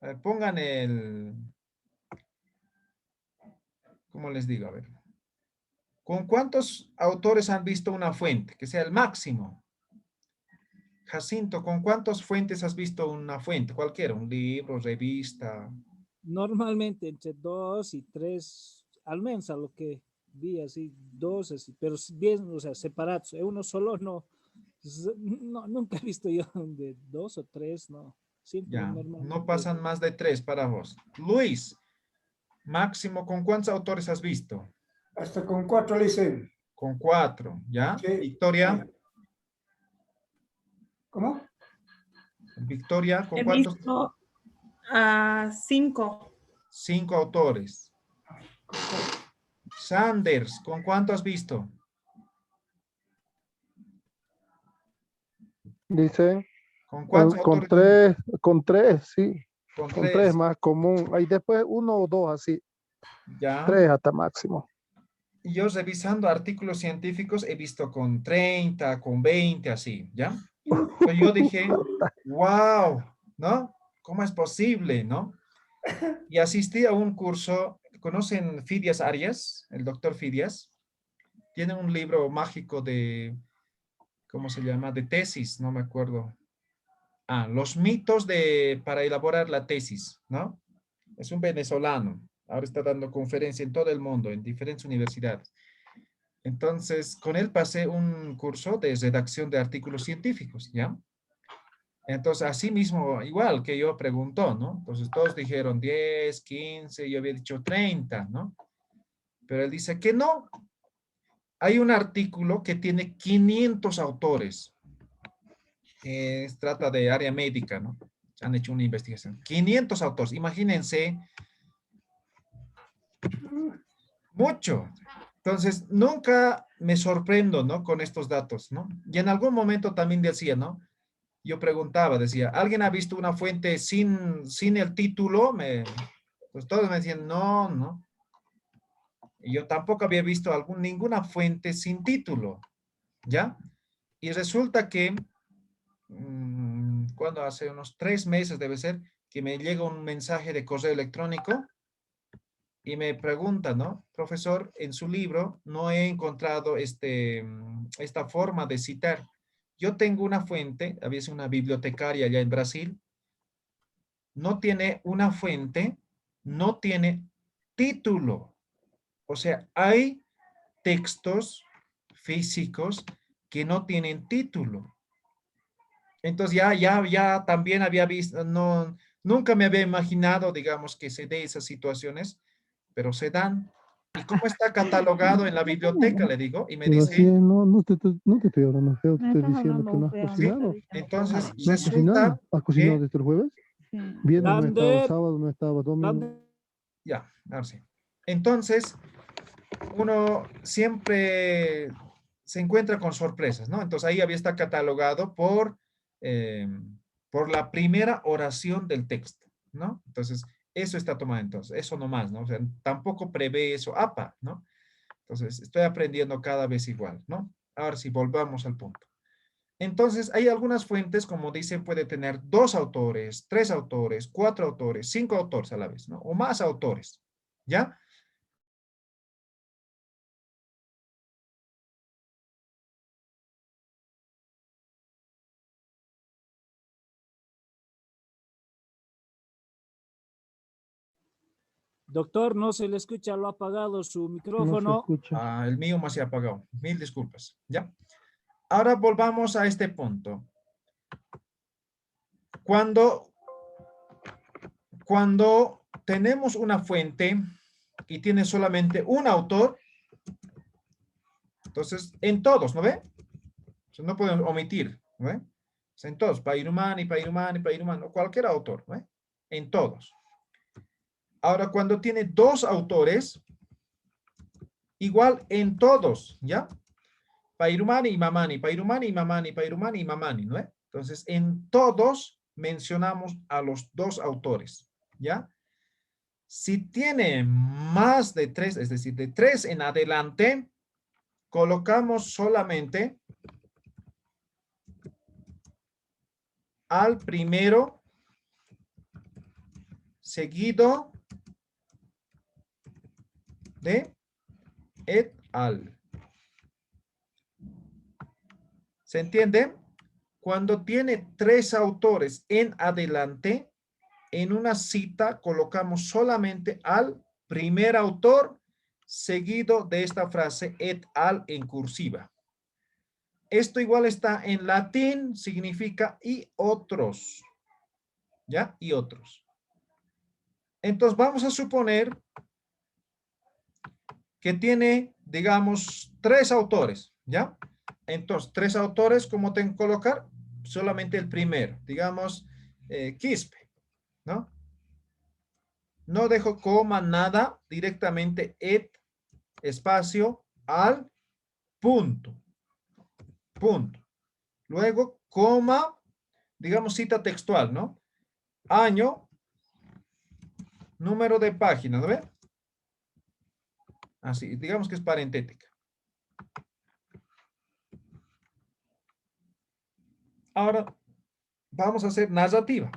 Speaker 1: A ver, pongan el, ¿cómo les digo? A ver, ¿con cuántos autores han visto una fuente? Que sea el máximo. Jacinto, ¿con cuántas fuentes has visto una fuente? Cualquiera, un libro, revista.
Speaker 3: normalmente entre 2 y 3, al menos a lo que vi así, 2 así, pero bien, o sea, separados. Uno solo no, no, nunca he visto yo de 2 o 3, no. Siempre
Speaker 1: Ya, no
Speaker 3: normalmente,
Speaker 1: pasan más de 3 para vos. Luis, máximo, ¿con cuántos autores has visto?
Speaker 6: Hasta con 4 le hice.
Speaker 1: Con 4, ¿ya?
Speaker 6: Sí.
Speaker 1: Victoria,
Speaker 6: ¿Cómo?
Speaker 1: Victoria, ¿con
Speaker 2: He
Speaker 1: cuántos?
Speaker 2: visto a 5.
Speaker 1: 5 autores. Sanders, ¿con cuánto has visto?
Speaker 5: Dice,
Speaker 1: ¿Con cuántos
Speaker 5: con
Speaker 1: autores has visto?
Speaker 5: con tres, sí,
Speaker 1: Con
Speaker 5: con tres es
Speaker 1: 3,
Speaker 5: más común. Ahí después uno o dos así,
Speaker 1: ¿ya?
Speaker 5: tres hasta máximo.
Speaker 1: Y yo revisando artículos científicos he visto con 30, con 20, así, ¿ya? Entonces yo dije, wow, ¿no? ¿Cómo es posible, no? Y asistí a un curso, ¿conocen Fidias Arias? El doctor Fidias. Tiene un libro mágico de, ¿cómo se llama? De tesis, no me acuerdo. Ah, los mitos de, para elaborar la tesis, ¿no? Es un venezolano. Ahora está dando conferencia en todo el mundo, en diferentes universidades. Entonces, con él pasé un curso de redacción de artículos científicos, ¿ya? Entonces, así mismo, igual que yo preguntó, ¿no? Entonces, todos dijeron 10, 15, yo había dicho 30, ¿no? Pero él dice que no. Hay un artículo que tiene 500 autores. Trata de área médica, ¿no? Han hecho una investigación. 500 autores. Imagínense. Mucho. Entonces, nunca me sorprendo, ¿no? Con estos datos, ¿no? Y en algún momento también decía, ¿no? Yo preguntaba, decía, ¿alguien ha visto una fuente sin el título? Pues todos me decían, no, no. Y yo tampoco había visto ninguna fuente sin título, ¿ya? Y resulta que, cuando hace unos 3 meses debe ser, que me llega un mensaje de correo electrónico y me pregunta, ¿no? Profesor, en su libro no he encontrado esta forma de citar. Yo tengo una fuente, había sido una bibliotecaria allá en Brasil, no tiene una fuente, no tiene título. O sea, hay textos físicos que no tienen título. Entonces ya también había visto, no, nunca me había imaginado, digamos, que se dé esas situaciones, pero se dan. ¿Y cómo está catalogado en la biblioteca? Le digo, y me dice,
Speaker 5: Sebastián, no te estoy hablando feo, te estoy diciendo que no has
Speaker 1: ¿sí?
Speaker 5: cocinado.
Speaker 1: Entonces
Speaker 5: ¿No has
Speaker 1: resulta
Speaker 5: cocinado? ¿Has cocinado
Speaker 1: que,
Speaker 5: desde el jueves? Viernes no estaba,
Speaker 3: Lander,
Speaker 5: sábado no estaba, domingo.
Speaker 3: Lander,
Speaker 1: ya, ahora sí. Entonces, uno siempre se encuentra con sorpresas, ¿no? Entonces ahí había está catalogado eh, por la primera oración del texto, ¿no? Entonces, eso está tomado entonces, eso nomás, ¿no? O sea, tampoco prevé eso, APA, ¿no? Entonces, estoy aprendiendo cada vez igual, ¿no? Ahora sí, volvamos al punto. Entonces, hay algunas fuentes, como dicen, puede tener 2 autores, 3 autores, 4 autores, 5 autores a la vez, ¿no? O más autores, ¿ya?
Speaker 3: doctor, no se le escucha, lo ha apagado su
Speaker 5: No se
Speaker 3: micrófono.
Speaker 5: escucha.
Speaker 1: El mío más se ha apagado. Mil disculpas, ¿ya? Ahora volvamos a este punto. Cuando tenemos una fuente y tiene solamente un autor, entonces en todos, ¿no ve? O sea, no podemos omitir, ¿no ve? O sea, en todos, Pairumani, o cualquier autor, ¿no ve? En todos. Ahora, cuando tiene 2 autores, igual en todos, ¿ya? Pairumani y Mamani, Pairumani y Mamani, Pairumani y Mamani, ¿no? Entonces, en todos mencionamos a los 2 autores, ¿ya? Si tiene más de 3, es decir, de 3 en adelante, colocamos solamente al primero, seguido de et al. ¿Se entiende? Cuando tiene 3 autores en adelante, en una cita colocamos solamente al primer autor seguido de esta frase et al en cursiva. Esto igual está en latín, significa y otros. ¿Ya? Y otros. Entonces vamos a suponer que tiene, digamos, 3 autores. ¿Ya? Entonces, 3 autores, ¿cómo tengo que colocar? Solamente el primero. Digamos, Quispe, ¿no? No dejo coma, nada, directamente et, espacio, al, punto. Punto. Luego, coma, digamos cita textual, ¿no? Año, número de página, ¿no ve? Así, digamos que es parentética. Ahora, vamos a hacer narrativa.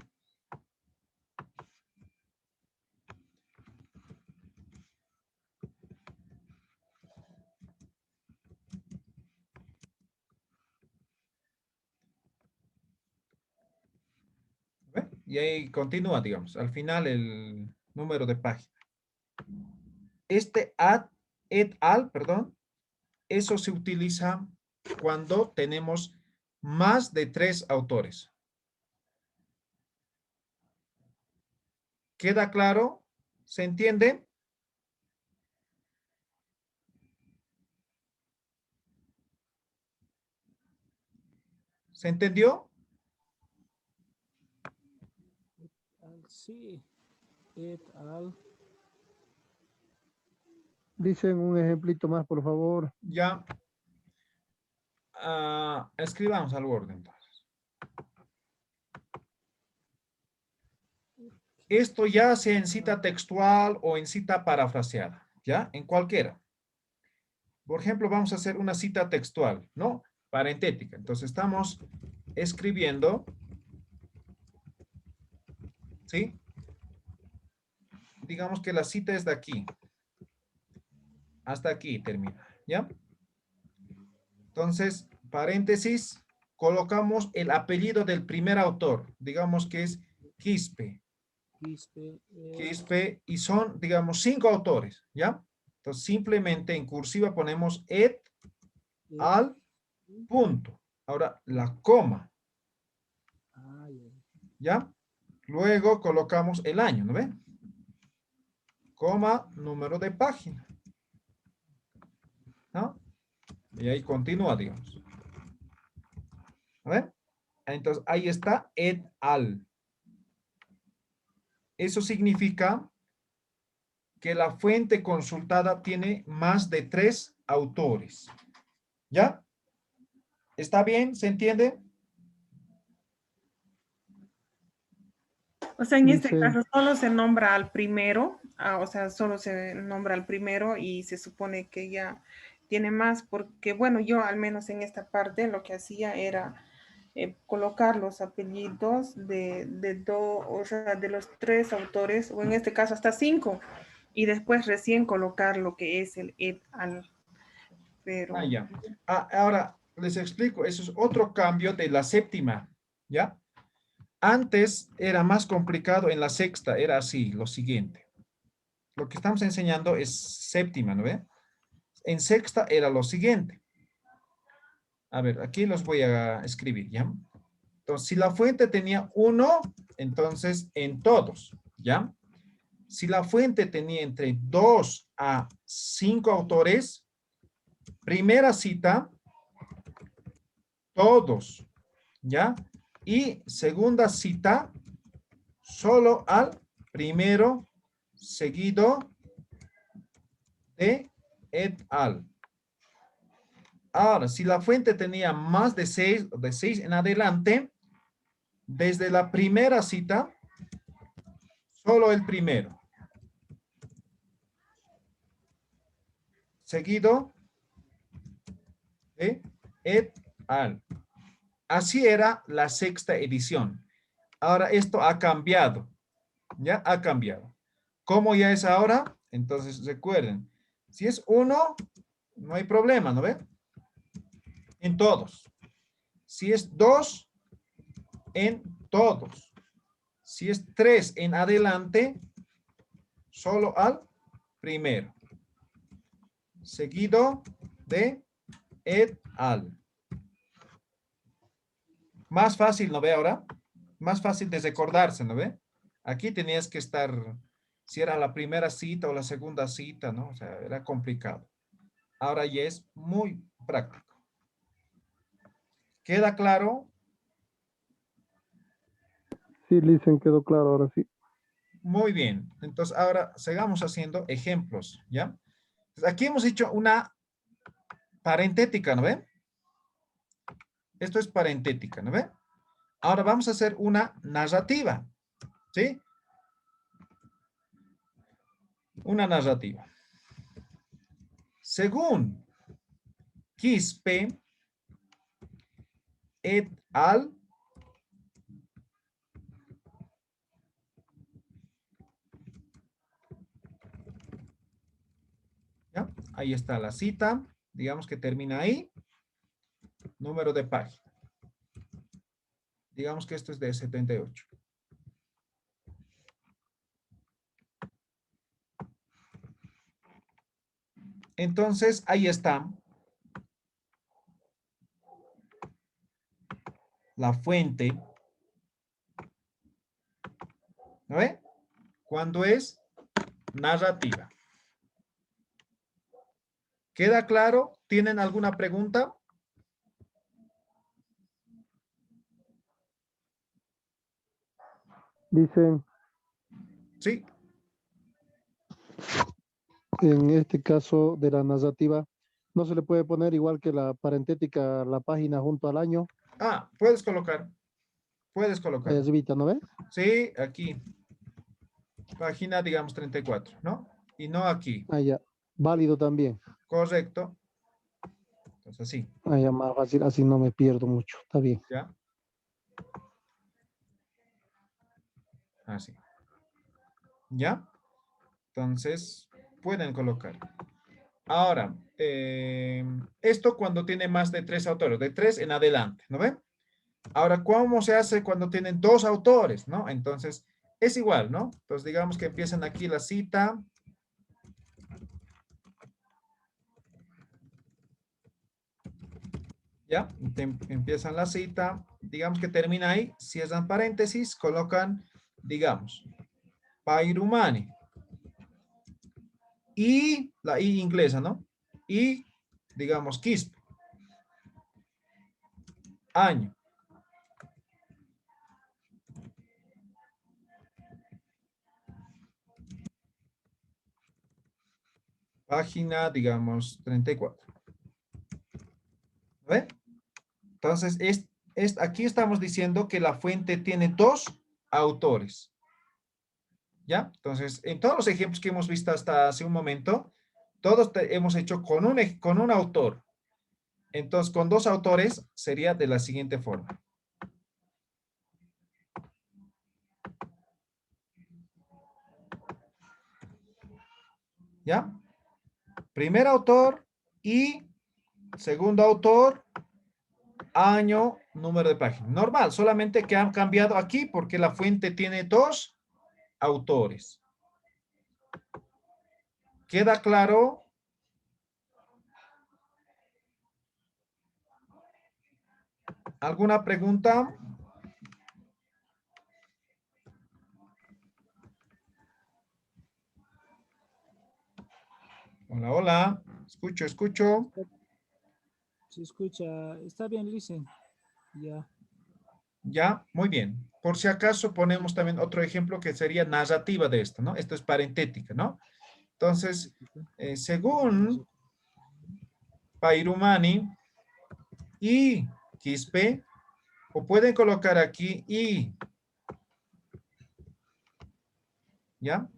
Speaker 1: ¿Ve? Y ahí continúa, digamos, al final el número de página. Este et al, perdón, eso se utiliza cuando tenemos más de 3 autores. ¿Queda claro? ¿Se entiende? ¿Se entendió?
Speaker 3: Sí, et al.
Speaker 5: Dicen un ejemplito más, por favor.
Speaker 1: Ya. Escribamos al Word entonces. Esto ya sea en cita textual o en cita parafraseada, ¿ya? En cualquiera. Por ejemplo, vamos a hacer una cita textual, ¿no? Parentética. Entonces estamos escribiendo, ¿sí? Digamos que la cita es de aquí. Hasta aquí termina, ¿ya? Entonces, paréntesis, colocamos el apellido del primer autor. Digamos que es Quispe. Quispe, y son, digamos, 5 autores, ¿ya? Entonces, simplemente en cursiva ponemos et al punto. Ahora, la coma, ¿ya? Luego colocamos el año, ¿no ven? Coma, número de página, ¿no? Y ahí continúa, digamos. ¿A ver? Entonces, ahí está et al. Eso significa que la fuente consultada tiene más de 3 autores. ¿Ya? ¿Está bien? ¿Se entiende?
Speaker 2: O sea, en este
Speaker 5: Dice,
Speaker 2: caso solo se nombra al primero, o sea, solo se nombra al primero y se supone que ya tiene más, porque bueno, yo al menos en esta parte lo que hacía era colocar los apellidos o sea, de los 3 autores, o en este caso hasta 5, y después recién colocar lo que es el et al. Pero
Speaker 1: Ya. Ahora les explico, eso es otro cambio de la séptima, ¿ya? Antes era más complicado, en la sexta era así, lo siguiente. Lo que estamos enseñando es séptima, ¿no ve? En sexta era lo siguiente. A ver, aquí los voy a escribir, ¿ya? Entonces, si la fuente tenía 1, entonces en todos, ¿ya? Si la fuente tenía entre 2 a 5 autores, primera cita, todos, ¿ya? Y segunda cita, solo al primero seguido de et al. Ahora, si la fuente tenía más de 6 en adelante, desde la primera cita, solo el primero. Seguido de et al. Así era la sexta edición. Ahora esto ha cambiado. Ya ha cambiado. ¿Cómo ya es ahora? Entonces recuerden, si es 1, no hay problema, ¿no ven? En todos. Si es 2, en todos. Si es 3 en adelante, solo al primero. Seguido de et al. Más fácil, ¿no ve ahora? Más fácil de recordarse, ¿no ve? Aquí tenías que estar, si era la primera cita o la segunda cita, ¿no? O sea, era complicado. Ahora ya es muy práctico. ¿Queda claro?
Speaker 5: sí, Listen, quedó claro ahora sí.
Speaker 1: Muy bien. Entonces, ahora sigamos haciendo ejemplos, ¿ya? Entonces, aquí hemos hecho una parentética, ¿no ve? Esto es parentética, ¿no ve? Ahora vamos a hacer una narrativa, ¿sí? Una narrativa. Según Quispe et al. ¿Ya? Ahí está la cita. Digamos que termina ahí. Número de página. Digamos que esto es de 78. Entonces, ahí está. La fuente. ¿No ve? Cuando es narrativa. ¿Queda claro? ¿Tienen alguna pregunta?
Speaker 5: Dicen,
Speaker 1: Sí,
Speaker 5: en este caso de la narrativa, no se le puede poner igual que la parentética la página junto al año.
Speaker 1: puedes colocar. Puedes
Speaker 5: Ahí
Speaker 1: colocar.
Speaker 5: arribita, ¿no ve?
Speaker 1: Sí, aquí. Página, digamos, 34, ¿no? Y no aquí.
Speaker 5: Ah, ya. Válido también.
Speaker 1: Correcto. Entonces, así,
Speaker 5: Ah, ya, más fácil, así no me pierdo mucho. Está bien.
Speaker 1: ¿ya? Así. ¿Ya? Entonces, pueden colocar. Ahora, esto cuando tiene más de 3 autores, de 3 en adelante, ¿no ven? Ahora, ¿cómo se hace cuando tienen 2 autores, no? Entonces, es igual, ¿no? Entonces, digamos que empiezan aquí la cita. ¿Ya? Empiezan la cita, digamos que termina ahí, cierran paréntesis, colocan, digamos, Pairumani. Y la I inglesa, ¿no? Y, digamos, Quispe. Año. Página, digamos, 34. ¿Ve? Entonces, aquí estamos diciendo que la fuente tiene 2 autores. ¿Ya? Entonces, en todos los ejemplos que hemos visto hasta hace un momento, todos hemos hecho con un autor. Entonces, con 2 autores sería de la siguiente forma. ¿Ya? Primer autor y segundo autor, año, número de página. Normal, solamente que han cambiado aquí porque la fuente tiene 2 autores. ¿Queda claro? ¿Alguna pregunta? Hola, hola. Escucho, escucho.
Speaker 3: Se escucha, está bien, listen. Ya.
Speaker 1: Ya, muy bien. Por si acaso ponemos también otro ejemplo que sería narrativa de esto, ¿no? Esto es parentética, ¿no? Entonces, según Pairumani y Quispe, o pueden colocar aquí y, ¿ya?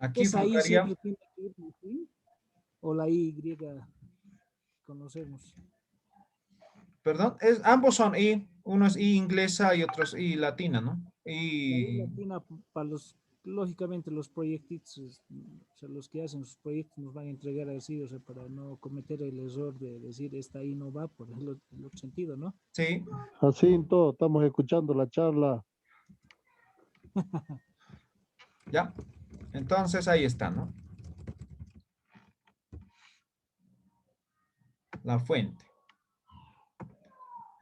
Speaker 1: Aquí
Speaker 3: ¿Es ahí
Speaker 1: faltaría,
Speaker 3: siempre tiene que ir así? ¿O la Y conocemos?
Speaker 1: perdón, ambos son I, uno es I inglesa y otro es I latina, ¿no?
Speaker 3: La I
Speaker 1: Y,
Speaker 3: latina para los, lógicamente los proyectos, o sea, los que hacen sus proyectos nos van a entregar así, o sea, para no cometer el error de decir esta I no va por el otro sentido, ¿no?
Speaker 1: sí,
Speaker 5: Así en todo, estamos escuchando la charla.
Speaker 1: ¿ya? Entonces ahí está, ¿no? La fuente.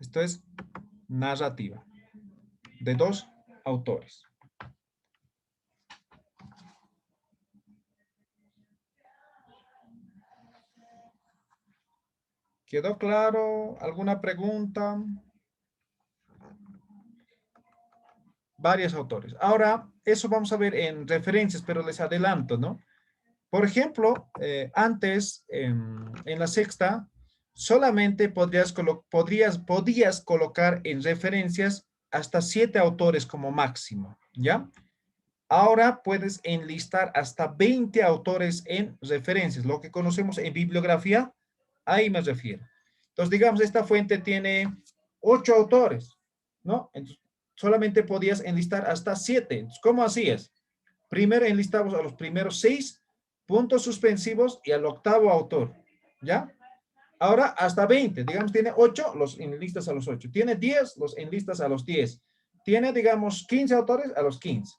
Speaker 1: Esto es narrativa de 2 autores. ¿Quedó claro? ¿Alguna pregunta? Varios autores. Ahora, eso vamos a ver en referencias, pero les adelanto, ¿no? Por ejemplo, antes, en la sexta, solamente podías colocar en referencias hasta 7 autores como máximo, ¿ya? Ahora puedes enlistar hasta 20 autores en referencias, lo que conocemos en bibliografía, ahí me refiero. Entonces, digamos, esta fuente tiene 8 autores, ¿no? Entonces, solamente podías enlistar hasta 7. Entonces, ¿cómo hacías? Primero enlistamos a los primeros 6 puntos suspensivos y al octavo autor, ¿ya? Ahora hasta 20, digamos, tiene 8, los enlistas a los 8. Tiene 10, los enlistas a los 10. Tiene, digamos, 15 autores, a los 15.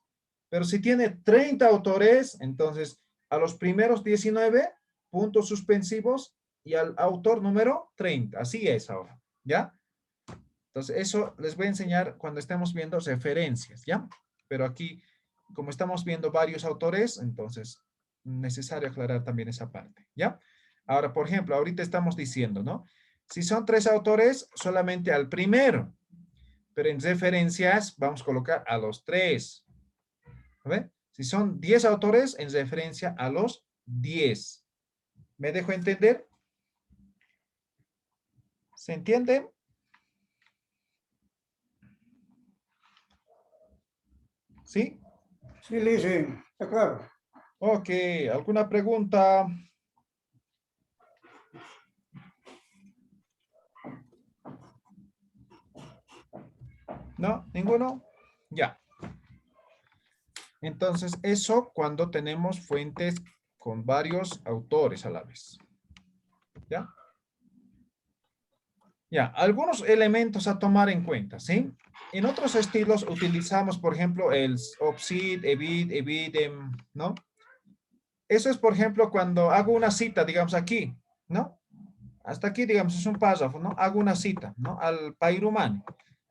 Speaker 1: Pero si tiene 30 autores, entonces a los primeros 19 puntos suspensivos y al autor número 30. Así es ahora, ¿ya? Entonces, eso les voy a enseñar cuando estemos viendo referencias, ¿ya? Pero aquí, como estamos viendo varios autores, entonces, necesario aclarar también esa parte, ¿ya? Ahora, por ejemplo, ahorita estamos diciendo, ¿no? Si son 3 autores, solamente al primero. Pero en referencias vamos a colocar a los 3. ¿Ve? Si son 10 autores, en referencia a los 10. ¿Me dejo entender? ¿Se entiende? ¿Sí?
Speaker 6: Sí, Lizzy, está claro.
Speaker 1: Ok, ¿alguna pregunta? ¿No? ¿Ninguno? Ya. Entonces, eso cuando tenemos fuentes con varios autores a la vez. ¿Ya? Ya, algunos elementos a tomar en cuenta, ¿sí? En otros estilos utilizamos, por ejemplo, el obsid, ebid, ebidem, ¿no? Eso es, por ejemplo, cuando hago una cita, digamos aquí, ¿no? Hasta aquí, digamos, es un párrafo, ¿no? Hago una cita, ¿no? Al Pairumani.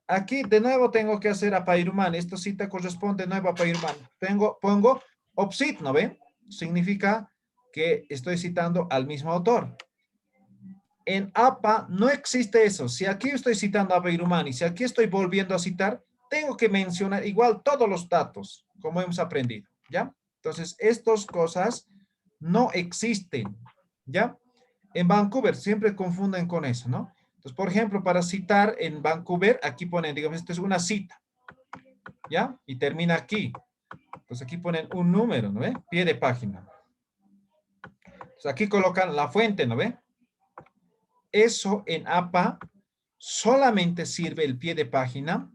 Speaker 1: Aquí, de nuevo, tengo que hacer a Pairumani. Esta cita corresponde de nuevo a Pairumani. Pongo obsid, ¿no ven? Significa que estoy citando al mismo autor. En APA no existe eso. Si aquí estoy citando a Pairumani, si aquí estoy volviendo a citar, tengo que mencionar igual todos los datos, como hemos aprendido, ¿ya? Entonces, estas cosas no existen, ¿ya? En Vancouver siempre confunden con eso, ¿no? Entonces, por ejemplo, para citar en Vancouver, aquí ponen, digamos, esto es una cita, ¿ya? Y termina aquí. Entonces, aquí ponen un número, ¿no ve? Pie de página. Entonces, aquí colocan la fuente, ¿no ve? Eso en APA solamente sirve el pie de página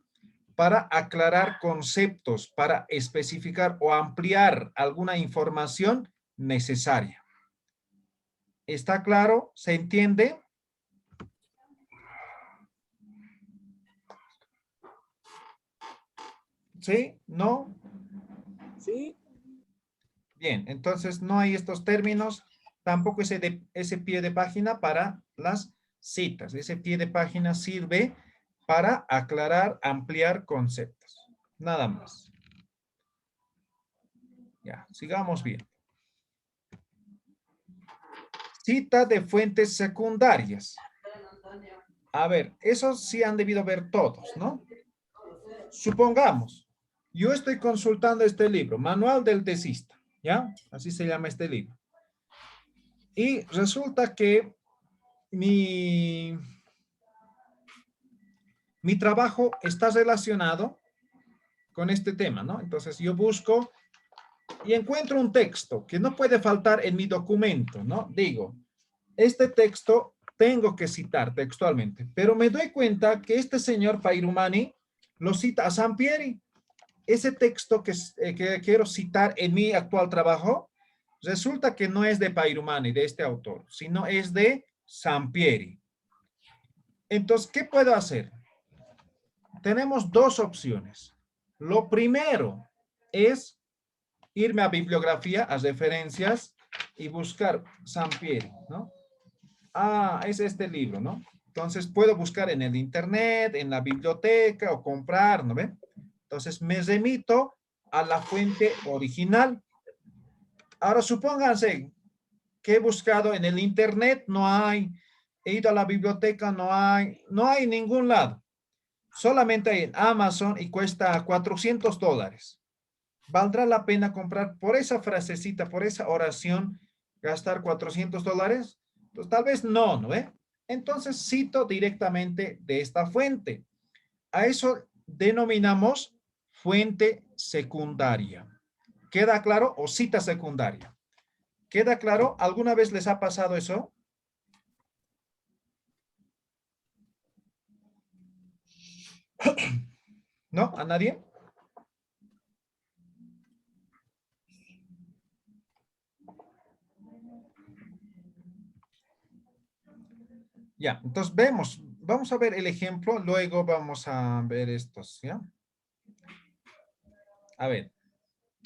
Speaker 1: para aclarar conceptos, para especificar o ampliar alguna información necesaria. ¿Está claro? ¿Se entiende? ¿Sí? ¿No?
Speaker 3: Sí,
Speaker 1: Bien, entonces no hay estos términos, tampoco ese pie de página para las citas. Ese pie de página sirve para aclarar, ampliar conceptos. Nada más. Ya, sigamos bien. Cita de fuentes secundarias. A ver, esos sí han debido ver todos, ¿no? Supongamos, yo estoy consultando este libro, Manual del Tesista, ¿ya? Así se llama este libro. Y resulta que mi trabajo está relacionado con este tema, ¿no? Entonces yo busco y encuentro un texto que no puede faltar en mi documento, ¿no? Digo, este texto tengo que citar textualmente, pero me doy cuenta que este señor Pairumani lo cita a Sampieri. Ese texto que quiero citar en mi actual trabajo, resulta que no es de Pairumani, de este autor, sino es de Sampieri. Entonces, ¿qué puedo hacer? Tenemos dos opciones. Lo primero es irme a bibliografía, a referencias y buscar Sampieri, ¿no? Ah, es este libro, ¿no? Entonces puedo buscar en el internet, en la biblioteca o comprar, ¿no ven? Entonces me remito a la fuente original. Ahora supónganse que he buscado en el internet, no hay, he ido a la biblioteca, no hay en ningún lado. Solamente hay en Amazon y cuesta $400. ¿Valdrá la pena comprar por esa frasecita, por esa oración, gastar $400? Pues tal vez no, ¿no? Entonces cito directamente de esta fuente. A eso denominamos fuente secundaria. ¿Queda claro? O cita secundaria. ¿Queda claro? ¿Alguna vez les ha pasado eso? ¿No? ¿A nadie? Ya, entonces vamos a ver el ejemplo, luego vamos a ver estos, ¿ya? A ver,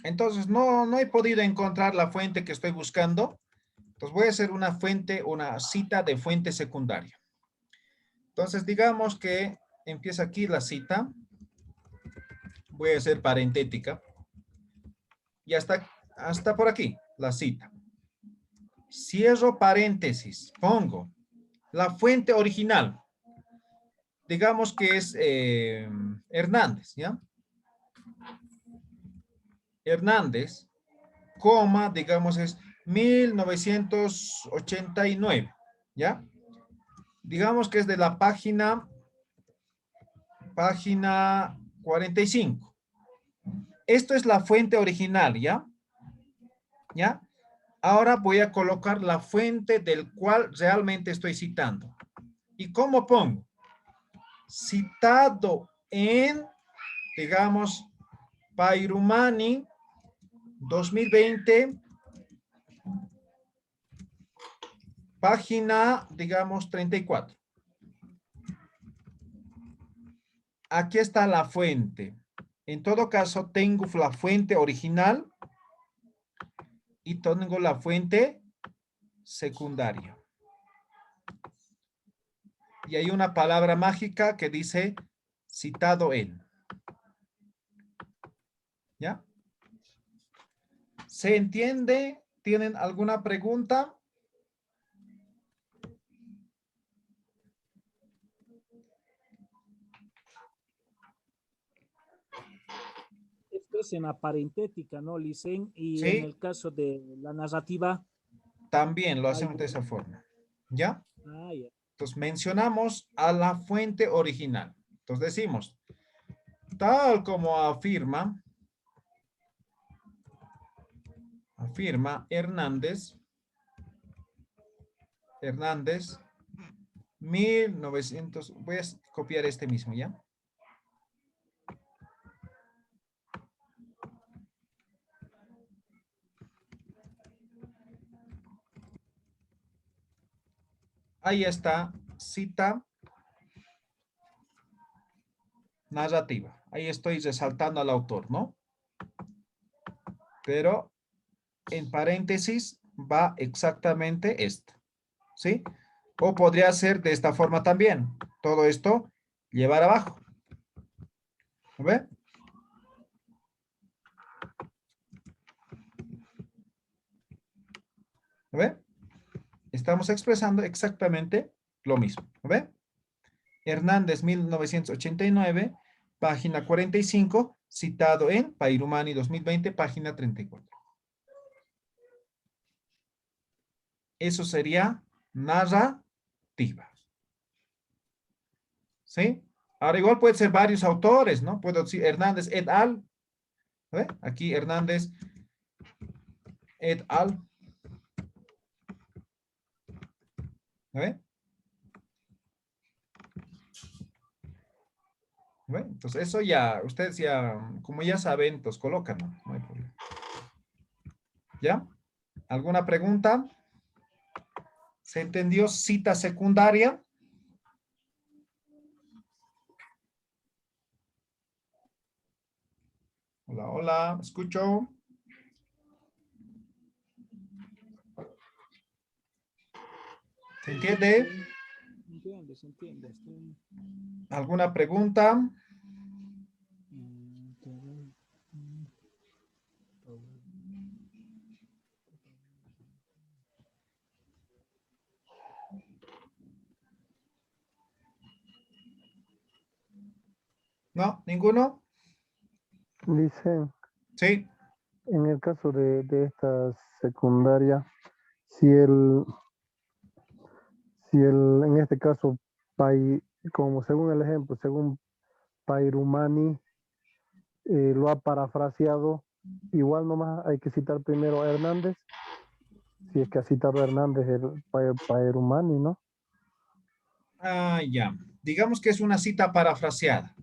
Speaker 1: entonces no he podido encontrar la fuente que estoy buscando, entonces voy a hacer una cita de fuente secundaria. Entonces digamos que empieza aquí la cita, voy a hacer parentética, y hasta por aquí la cita. Cierro paréntesis, pongo la fuente original. Digamos que es Hernández, ¿ya? Hernández, coma, digamos es 1989, ¿ya? Digamos que es de la página 45. Esto es la fuente original, ¿ya? ¿Ya? Ahora voy a colocar la fuente del cual realmente estoy citando. ¿Y cómo pongo? Citado en, digamos, Pairumani 2020, página, digamos, 34. Aquí está la fuente. En todo caso, tengo la fuente original y tengo la fuente secundaria. Y hay una palabra mágica que dice citado en. ¿Ya? ¿Se entiende? ¿Tienen alguna pregunta?
Speaker 3: Esto es en la parentética, ¿no, Licen? Y en
Speaker 1: Sí,
Speaker 3: el caso de la narrativa,
Speaker 1: también lo
Speaker 3: hay...
Speaker 1: hacemos de esa forma. ¿Ya?
Speaker 3: Ah, ya.
Speaker 1: Entonces mencionamos a la fuente original. Entonces decimos, tal como afirma Hernández, 1900, voy a copiar este mismo, ¿ya? Ahí está, cita narrativa. Ahí estoy resaltando al autor, ¿no? Pero en paréntesis va exactamente esto, ¿sí? O podría ser de esta forma también. Todo esto llevar abajo. ¿Ve? ¿Ve? Estamos expresando exactamente lo mismo. ¿Ve? Hernández, 1989, página 45, citado en Pairumani 2020, página 34. Eso sería narrativa. ¿Sí? Ahora igual puede ser varios autores, ¿no? Puedo decir Hernández et al. ¿Ve? Aquí Hernández et al. ¿Ve? ¿Ve? Entonces eso ya, ustedes ya, como ya saben, pues colocan, ¿no? No hay problema. ¿Ya? ¿Alguna pregunta? ¿Se entendió cita secundaria? Hola, hola, escucho. ¿Se entiende?
Speaker 3: Se entiende. Estoy...
Speaker 1: ¿Alguna pregunta? ¿No? ¿Ninguno?
Speaker 5: Dice,
Speaker 1: Sí.
Speaker 5: en el caso de esta secundaria, si el, en este caso, como según el ejemplo, según Pairumani lo ha parafraseado, igual nomás hay que citar primero a Hernández, si es que ha citado a Hernández el Pairumani, ¿no?
Speaker 1: Ah, ya. Digamos que es una cita parafraseada.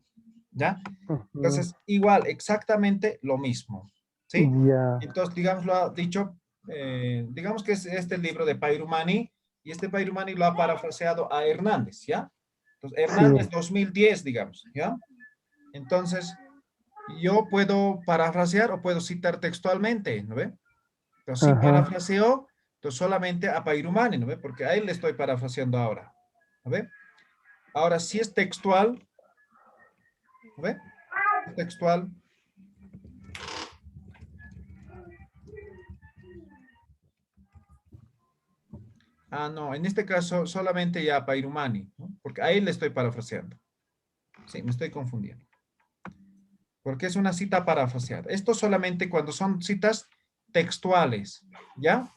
Speaker 1: ¿Ya?
Speaker 5: Ujú.
Speaker 1: Entonces, igual, exactamente lo mismo. ¿Sí?
Speaker 5: Ya,
Speaker 1: Entonces, digamos, lo ha dicho, digamos que es este libro de Pairumani, y este Pairumani lo ha parafraseado a Hernández, ¿ya? Entonces,
Speaker 5: sí,
Speaker 1: Hernández 2010, digamos, ¿ya? Entonces, yo puedo parafrasear o puedo citar textualmente, ¿no ve? Entonces, si
Speaker 5: ajá,
Speaker 1: parafraseo, entonces solamente a Pairumani, ¿no ve? Porque a él le estoy parafraseando ahora, ¿no ve? Ahora, si es textual, ¿no ve? Textual. Ah, no, en este caso solamente ya Pairumani, ¿no? Porque ahí le estoy parafraseando. Sí, me estoy confundiendo. Porque es una cita parafraseada. Esto solamente cuando son citas textuales, ¿ya?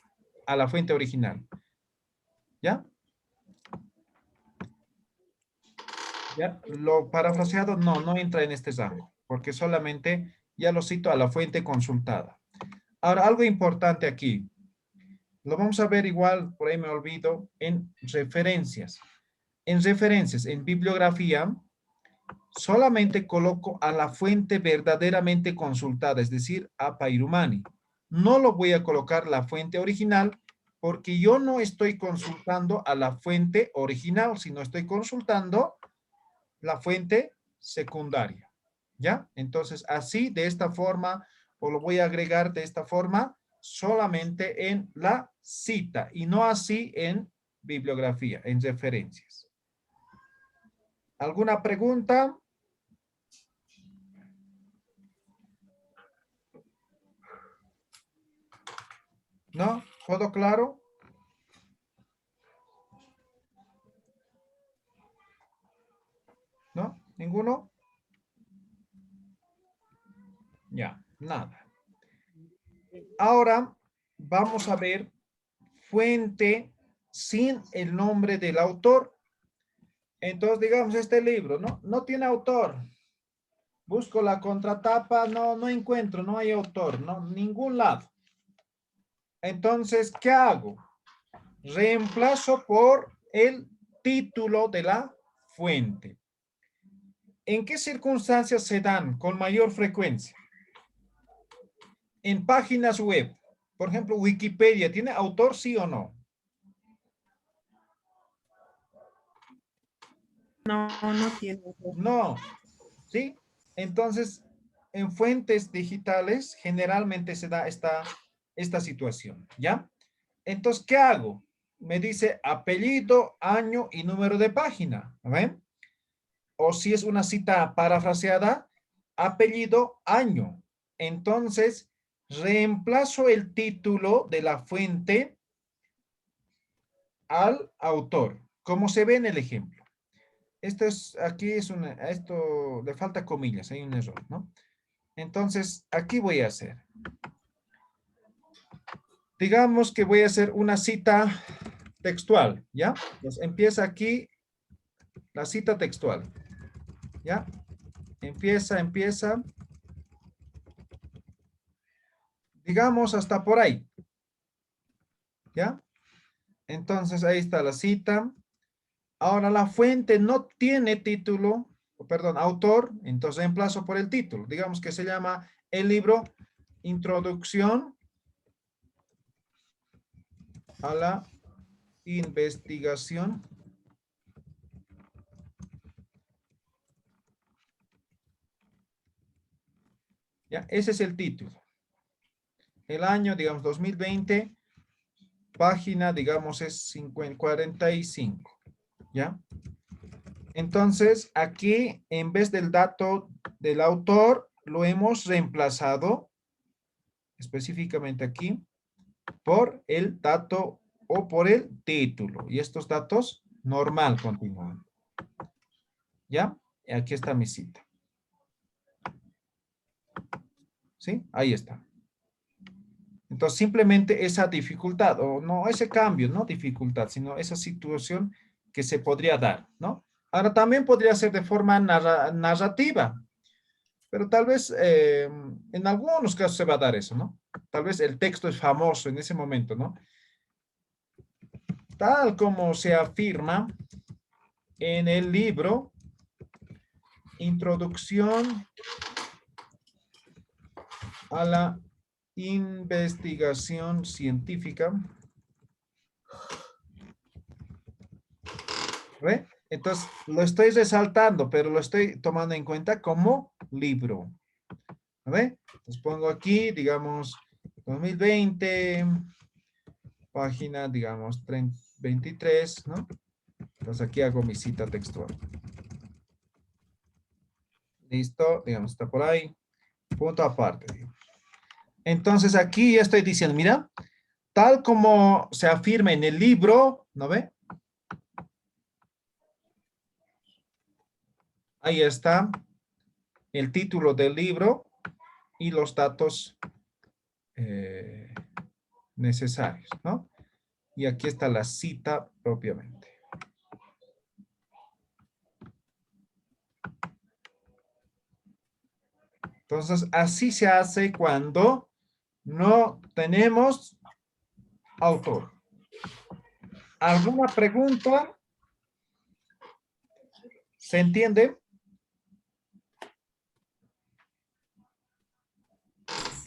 Speaker 1: A la fuente original. ¿Ya? ¿Ya? Lo parafraseado no entra en este rango, porque solamente ya lo cito a la fuente consultada. Ahora, algo importante aquí. Lo vamos a ver igual, por ahí me olvido, en referencias. En referencias, en bibliografía, solamente coloco a la fuente verdaderamente consultada, es decir, a Pairumani. No lo voy a colocar la fuente original porque yo no estoy consultando a la fuente original, sino estoy consultando la fuente secundaria. ¿Ya? Entonces, así, de esta forma, o lo voy a agregar de esta forma, solamente en la cita y no así en bibliografía, en referencias. ¿Alguna pregunta? ¿No? ¿Todo claro? ¿No? ¿Ninguno? Ya, nada. Ahora vamos a ver fuente sin el nombre del autor. Entonces, digamos, este libro, ¿no? No tiene autor. Busco la contratapa, no encuentro, no hay autor, no, ningún lado. Entonces, ¿qué hago? Reemplazo por el título de la fuente. ¿En qué circunstancias se dan con mayor frecuencia? En páginas web. Por ejemplo, Wikipedia, ¿tiene autor, sí o no?
Speaker 2: No, no tiene.
Speaker 1: No, ¿sí? Entonces, en fuentes digitales generalmente se da esta situación, ¿ya? Entonces, ¿qué hago? Me dice apellido, año y número de página, ¿ven? O si es una cita parafraseada, apellido, año. Entonces, reemplazo el título de la fuente al autor, como se ve en el ejemplo. Esto le falta comillas, hay un error, ¿no? Entonces, aquí voy a hacer. Digamos que voy a hacer una cita textual, ¿ya? Entonces, empieza aquí la cita textual, ¿ya? Empieza. Digamos hasta por ahí, ¿ya? Entonces, ahí está la cita. Ahora, la fuente no tiene título, perdón, autor, entonces reemplazo por el título. Digamos que se llama el libro Introducción a la investigación ¿ya? Ese es el título. El año, digamos, 2020, página, digamos, es 45, ¿ya? Entonces, aquí, en vez del dato del autor, lo hemos reemplazado, específicamente aquí, por el dato o por el título. Y estos datos, normal, continúan. ¿Ya? Y aquí está mi cita. ¿Sí? Ahí está. Entonces, simplemente esa dificultad, o no ese cambio, no dificultad, sino esa situación que se podría dar, ¿no? Ahora, también podría ser de forma narrativa, pero tal vez en algunos casos se va a dar eso, ¿no? Tal vez el texto es famoso en ese momento, ¿no? Tal como se afirma en el libro Introducción a la investigación científica. ¿Ve? Entonces, lo estoy resaltando, pero lo estoy tomando en cuenta como libro. ¿Ve? Entonces pongo aquí, digamos, 2020, página, digamos, 23, ¿no? Entonces aquí hago mi cita textual. Listo, digamos, está por ahí. Punto aparte. Digamos. Entonces aquí ya estoy diciendo, mira, tal como se afirma en el libro, ¿no ve? Ahí está el título del libro y los datos necesarios, ¿no? Y aquí está la cita propiamente. Entonces, así se hace cuando no tenemos autor. ¿Alguna pregunta? ¿Se entiende?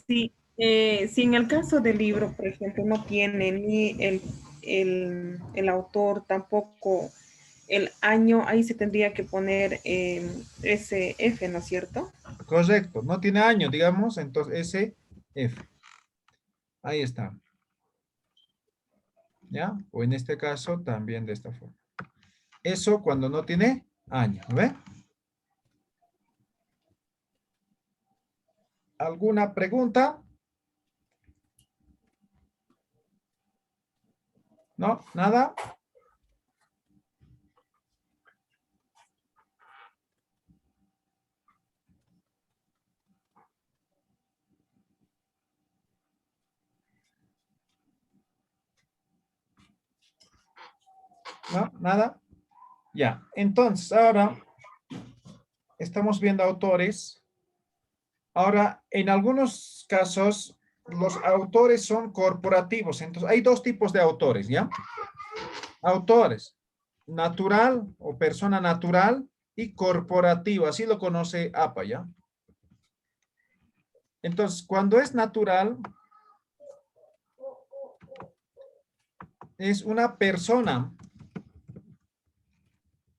Speaker 2: Sí, si en el caso del libro, por ejemplo, no tiene ni el autor, tampoco el año, ahí se tendría que poner SF, ¿no es cierto?
Speaker 1: Correcto. No tiene año, digamos, entonces SF. Ahí está. ¿Ya? O en este caso también de esta forma. Eso cuando no tiene año, ¿ve? ¿Alguna pregunta? ¿No? ¿Nada? ¿No? ¿Nada? Ya. Entonces, ahora estamos viendo autores. Ahora, en algunos casos, los autores son corporativos. Entonces, hay dos tipos de autores, ¿ya? Autores, natural o persona natural y corporativo. Así lo conoce APA, ¿ya? Entonces, cuando es natural, es una persona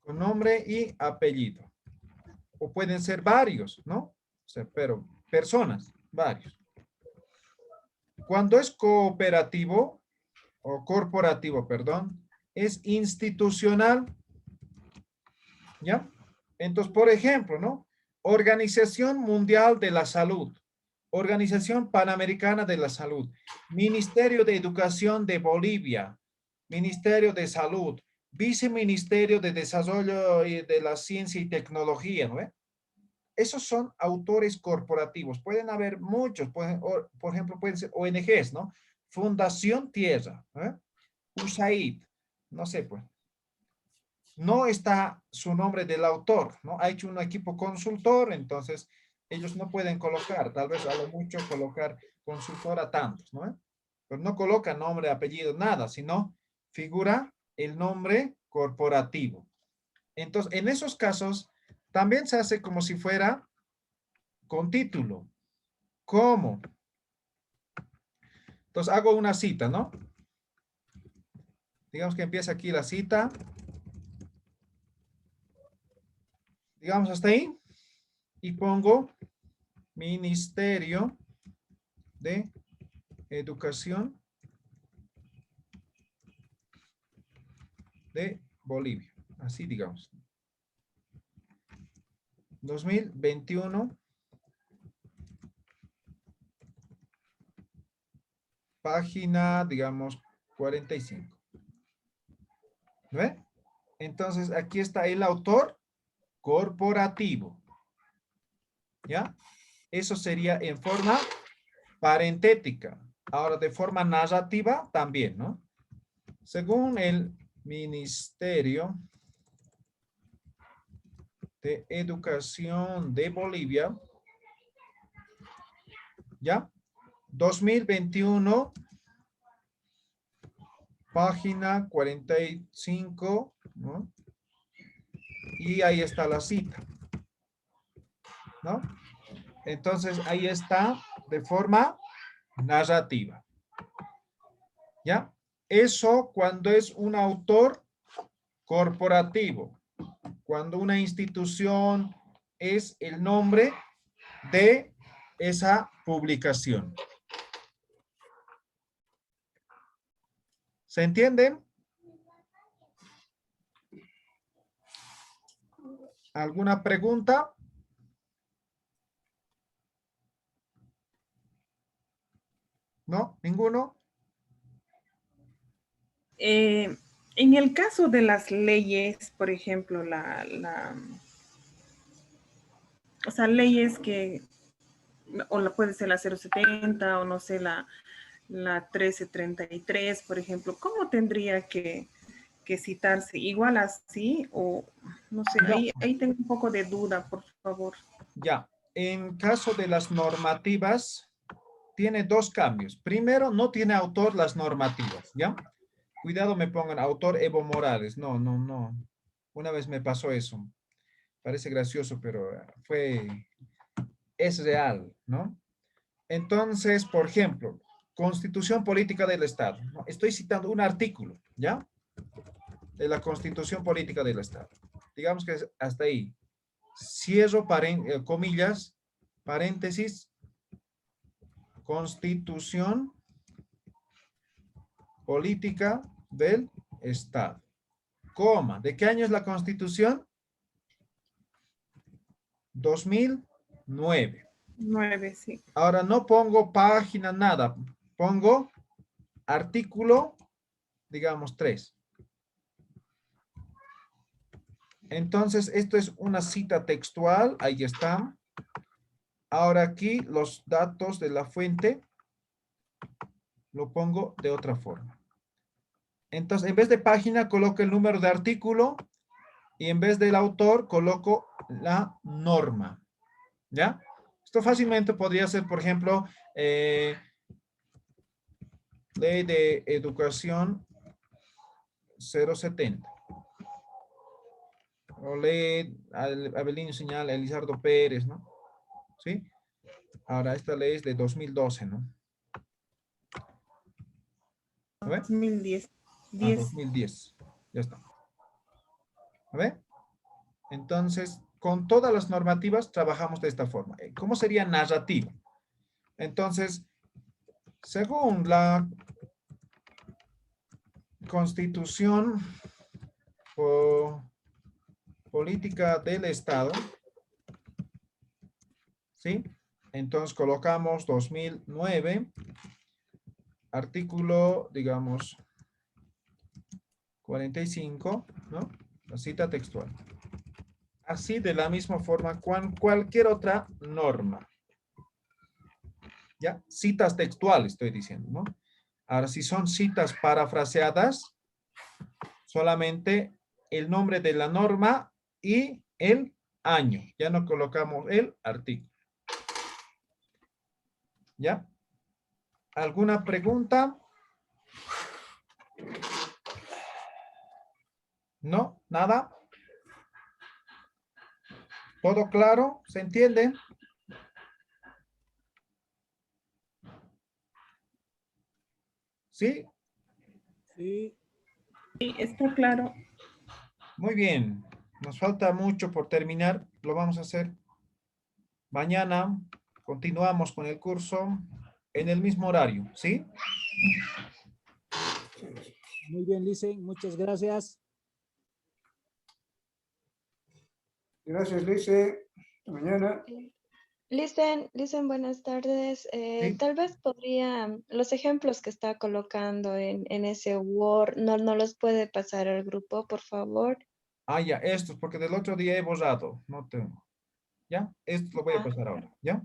Speaker 1: con nombre y apellido. O pueden ser varios, ¿no? O sea, pero personas, varios. Cuando es cooperativo o corporativo, perdón, es institucional, ¿ya? Entonces, por ejemplo, ¿no? Organización Mundial de la Salud, Organización Panamericana de la Salud, Ministerio de Educación de Bolivia, Ministerio de Salud, Viceministerio de Desarrollo de la Ciencia y Tecnología, ¿no? Esos son autores corporativos. Pueden haber muchos, por ejemplo, pueden ser ONGs, ¿no? Fundación Tierra, ¿eh? USAID, no sé, pues. No está su nombre del autor, ¿no? Ha hecho un equipo consultor, entonces ellos no pueden colocar, tal vez a lo mucho colocar consultor a tantos, ¿no? Pero no coloca nombre, apellido, nada, sino figura el nombre corporativo. Entonces, en esos casos, también se hace como si fuera con título. ¿Cómo? Entonces, hago una cita, ¿no? Digamos que empieza aquí la cita. Digamos hasta ahí. Y pongo Ministerio de Educación de Bolivia. Así digamos. 2021. Página, digamos, 45. ¿Ve? Entonces, aquí está el autor corporativo. ¿Ya? Eso sería en forma parentética. Ahora, de forma narrativa también, ¿no? Según el Ministerio de Educación de Bolivia, ¿ya? 2021, página 45, ¿no? Y ahí está la cita, ¿no? Entonces, ahí está de forma narrativa, ¿ya? Eso cuando es un autor corporativo, cuando una institución es el nombre de esa publicación. ¿Se entienden? ¿Alguna pregunta? ¿No? ¿Ninguno?
Speaker 2: En el caso de las leyes, por ejemplo, o sea, leyes que, puede ser la 070 o no sé, la 1333, por ejemplo, ¿cómo tendría que citarse? ¿Igual así o no sé?
Speaker 1: No.
Speaker 2: Ahí tengo un poco de duda, por favor.
Speaker 1: Ya, en caso de las normativas, tiene dos cambios. Primero, no tiene autor las normativas, ¿ya? Cuidado, me pongan autor Evo Morales. No, no, no. Una vez me pasó eso. Parece gracioso, pero es real, ¿no? Entonces, por ejemplo, Constitución Política del Estado, ¿no? Estoy citando un artículo, ¿ya? De la Constitución Política del Estado. Digamos que hasta ahí. Cierro comillas, paréntesis, Constitución Política del Estado. Coma. ¿De qué año es la Constitución? 2009.
Speaker 2: 9, sí.
Speaker 1: Ahora no pongo página, nada. Pongo artículo, digamos, 3. Entonces, esto es una cita textual. Ahí está. Ahora aquí los datos de la fuente lo pongo de otra forma. Entonces, en vez de página, coloco el número de artículo y en vez del autor, coloco la norma. ¿Ya? Esto fácilmente podría ser, por ejemplo, Ley de Educación 070. O ley Avelino Señal, Elizardo Pérez, ¿no? ¿Sí? Ahora, esta ley es de 2012, ¿no? ¿A ver?
Speaker 2: 2010.
Speaker 1: 2010. Ya está. ¿A ver? Entonces, con todas las normativas trabajamos de esta forma. ¿Cómo sería narrativa? Entonces, según la Constitución Política del Estado, ¿sí? Entonces colocamos 2009, artículo, digamos, 45, ¿no? La cita textual. Así de la misma forma cualquier otra norma. ¿Ya? Citas textuales, estoy diciendo, ¿no? Ahora, si son citas parafraseadas, solamente el nombre de la norma y el año. Ya no colocamos el artículo. ¿Ya? ¿Alguna pregunta? ¿No? ¿Nada? ¿Todo claro? ¿Se entiende? ¿Sí?
Speaker 3: Sí,
Speaker 2: Sí, está claro.
Speaker 1: Muy bien. Nos falta mucho por terminar. Lo vamos a hacer mañana. Continuamos con el curso en el mismo horario. ¿Sí?
Speaker 3: muy bien, Licen, muchas gracias.
Speaker 6: Gracias, Lice. Hasta mañana.
Speaker 4: Listen, buenas tardes.
Speaker 1: Sí.
Speaker 4: Tal vez podría, los ejemplos que está colocando en ese Word, no los puede pasar al grupo, por favor.
Speaker 1: Ah, ya, estos, porque del otro día he borrado. No tengo. ¿Ya? Esto lo voy a pasar ahora. ¿Ya?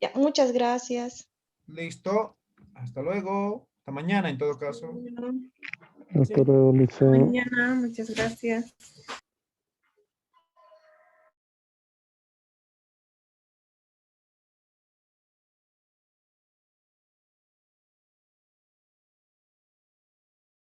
Speaker 4: Ya, muchas gracias.
Speaker 1: Listo. Hasta luego. Hasta mañana en todo caso.
Speaker 5: Hasta luego, Liceo.
Speaker 2: Mañana, muchas gracias.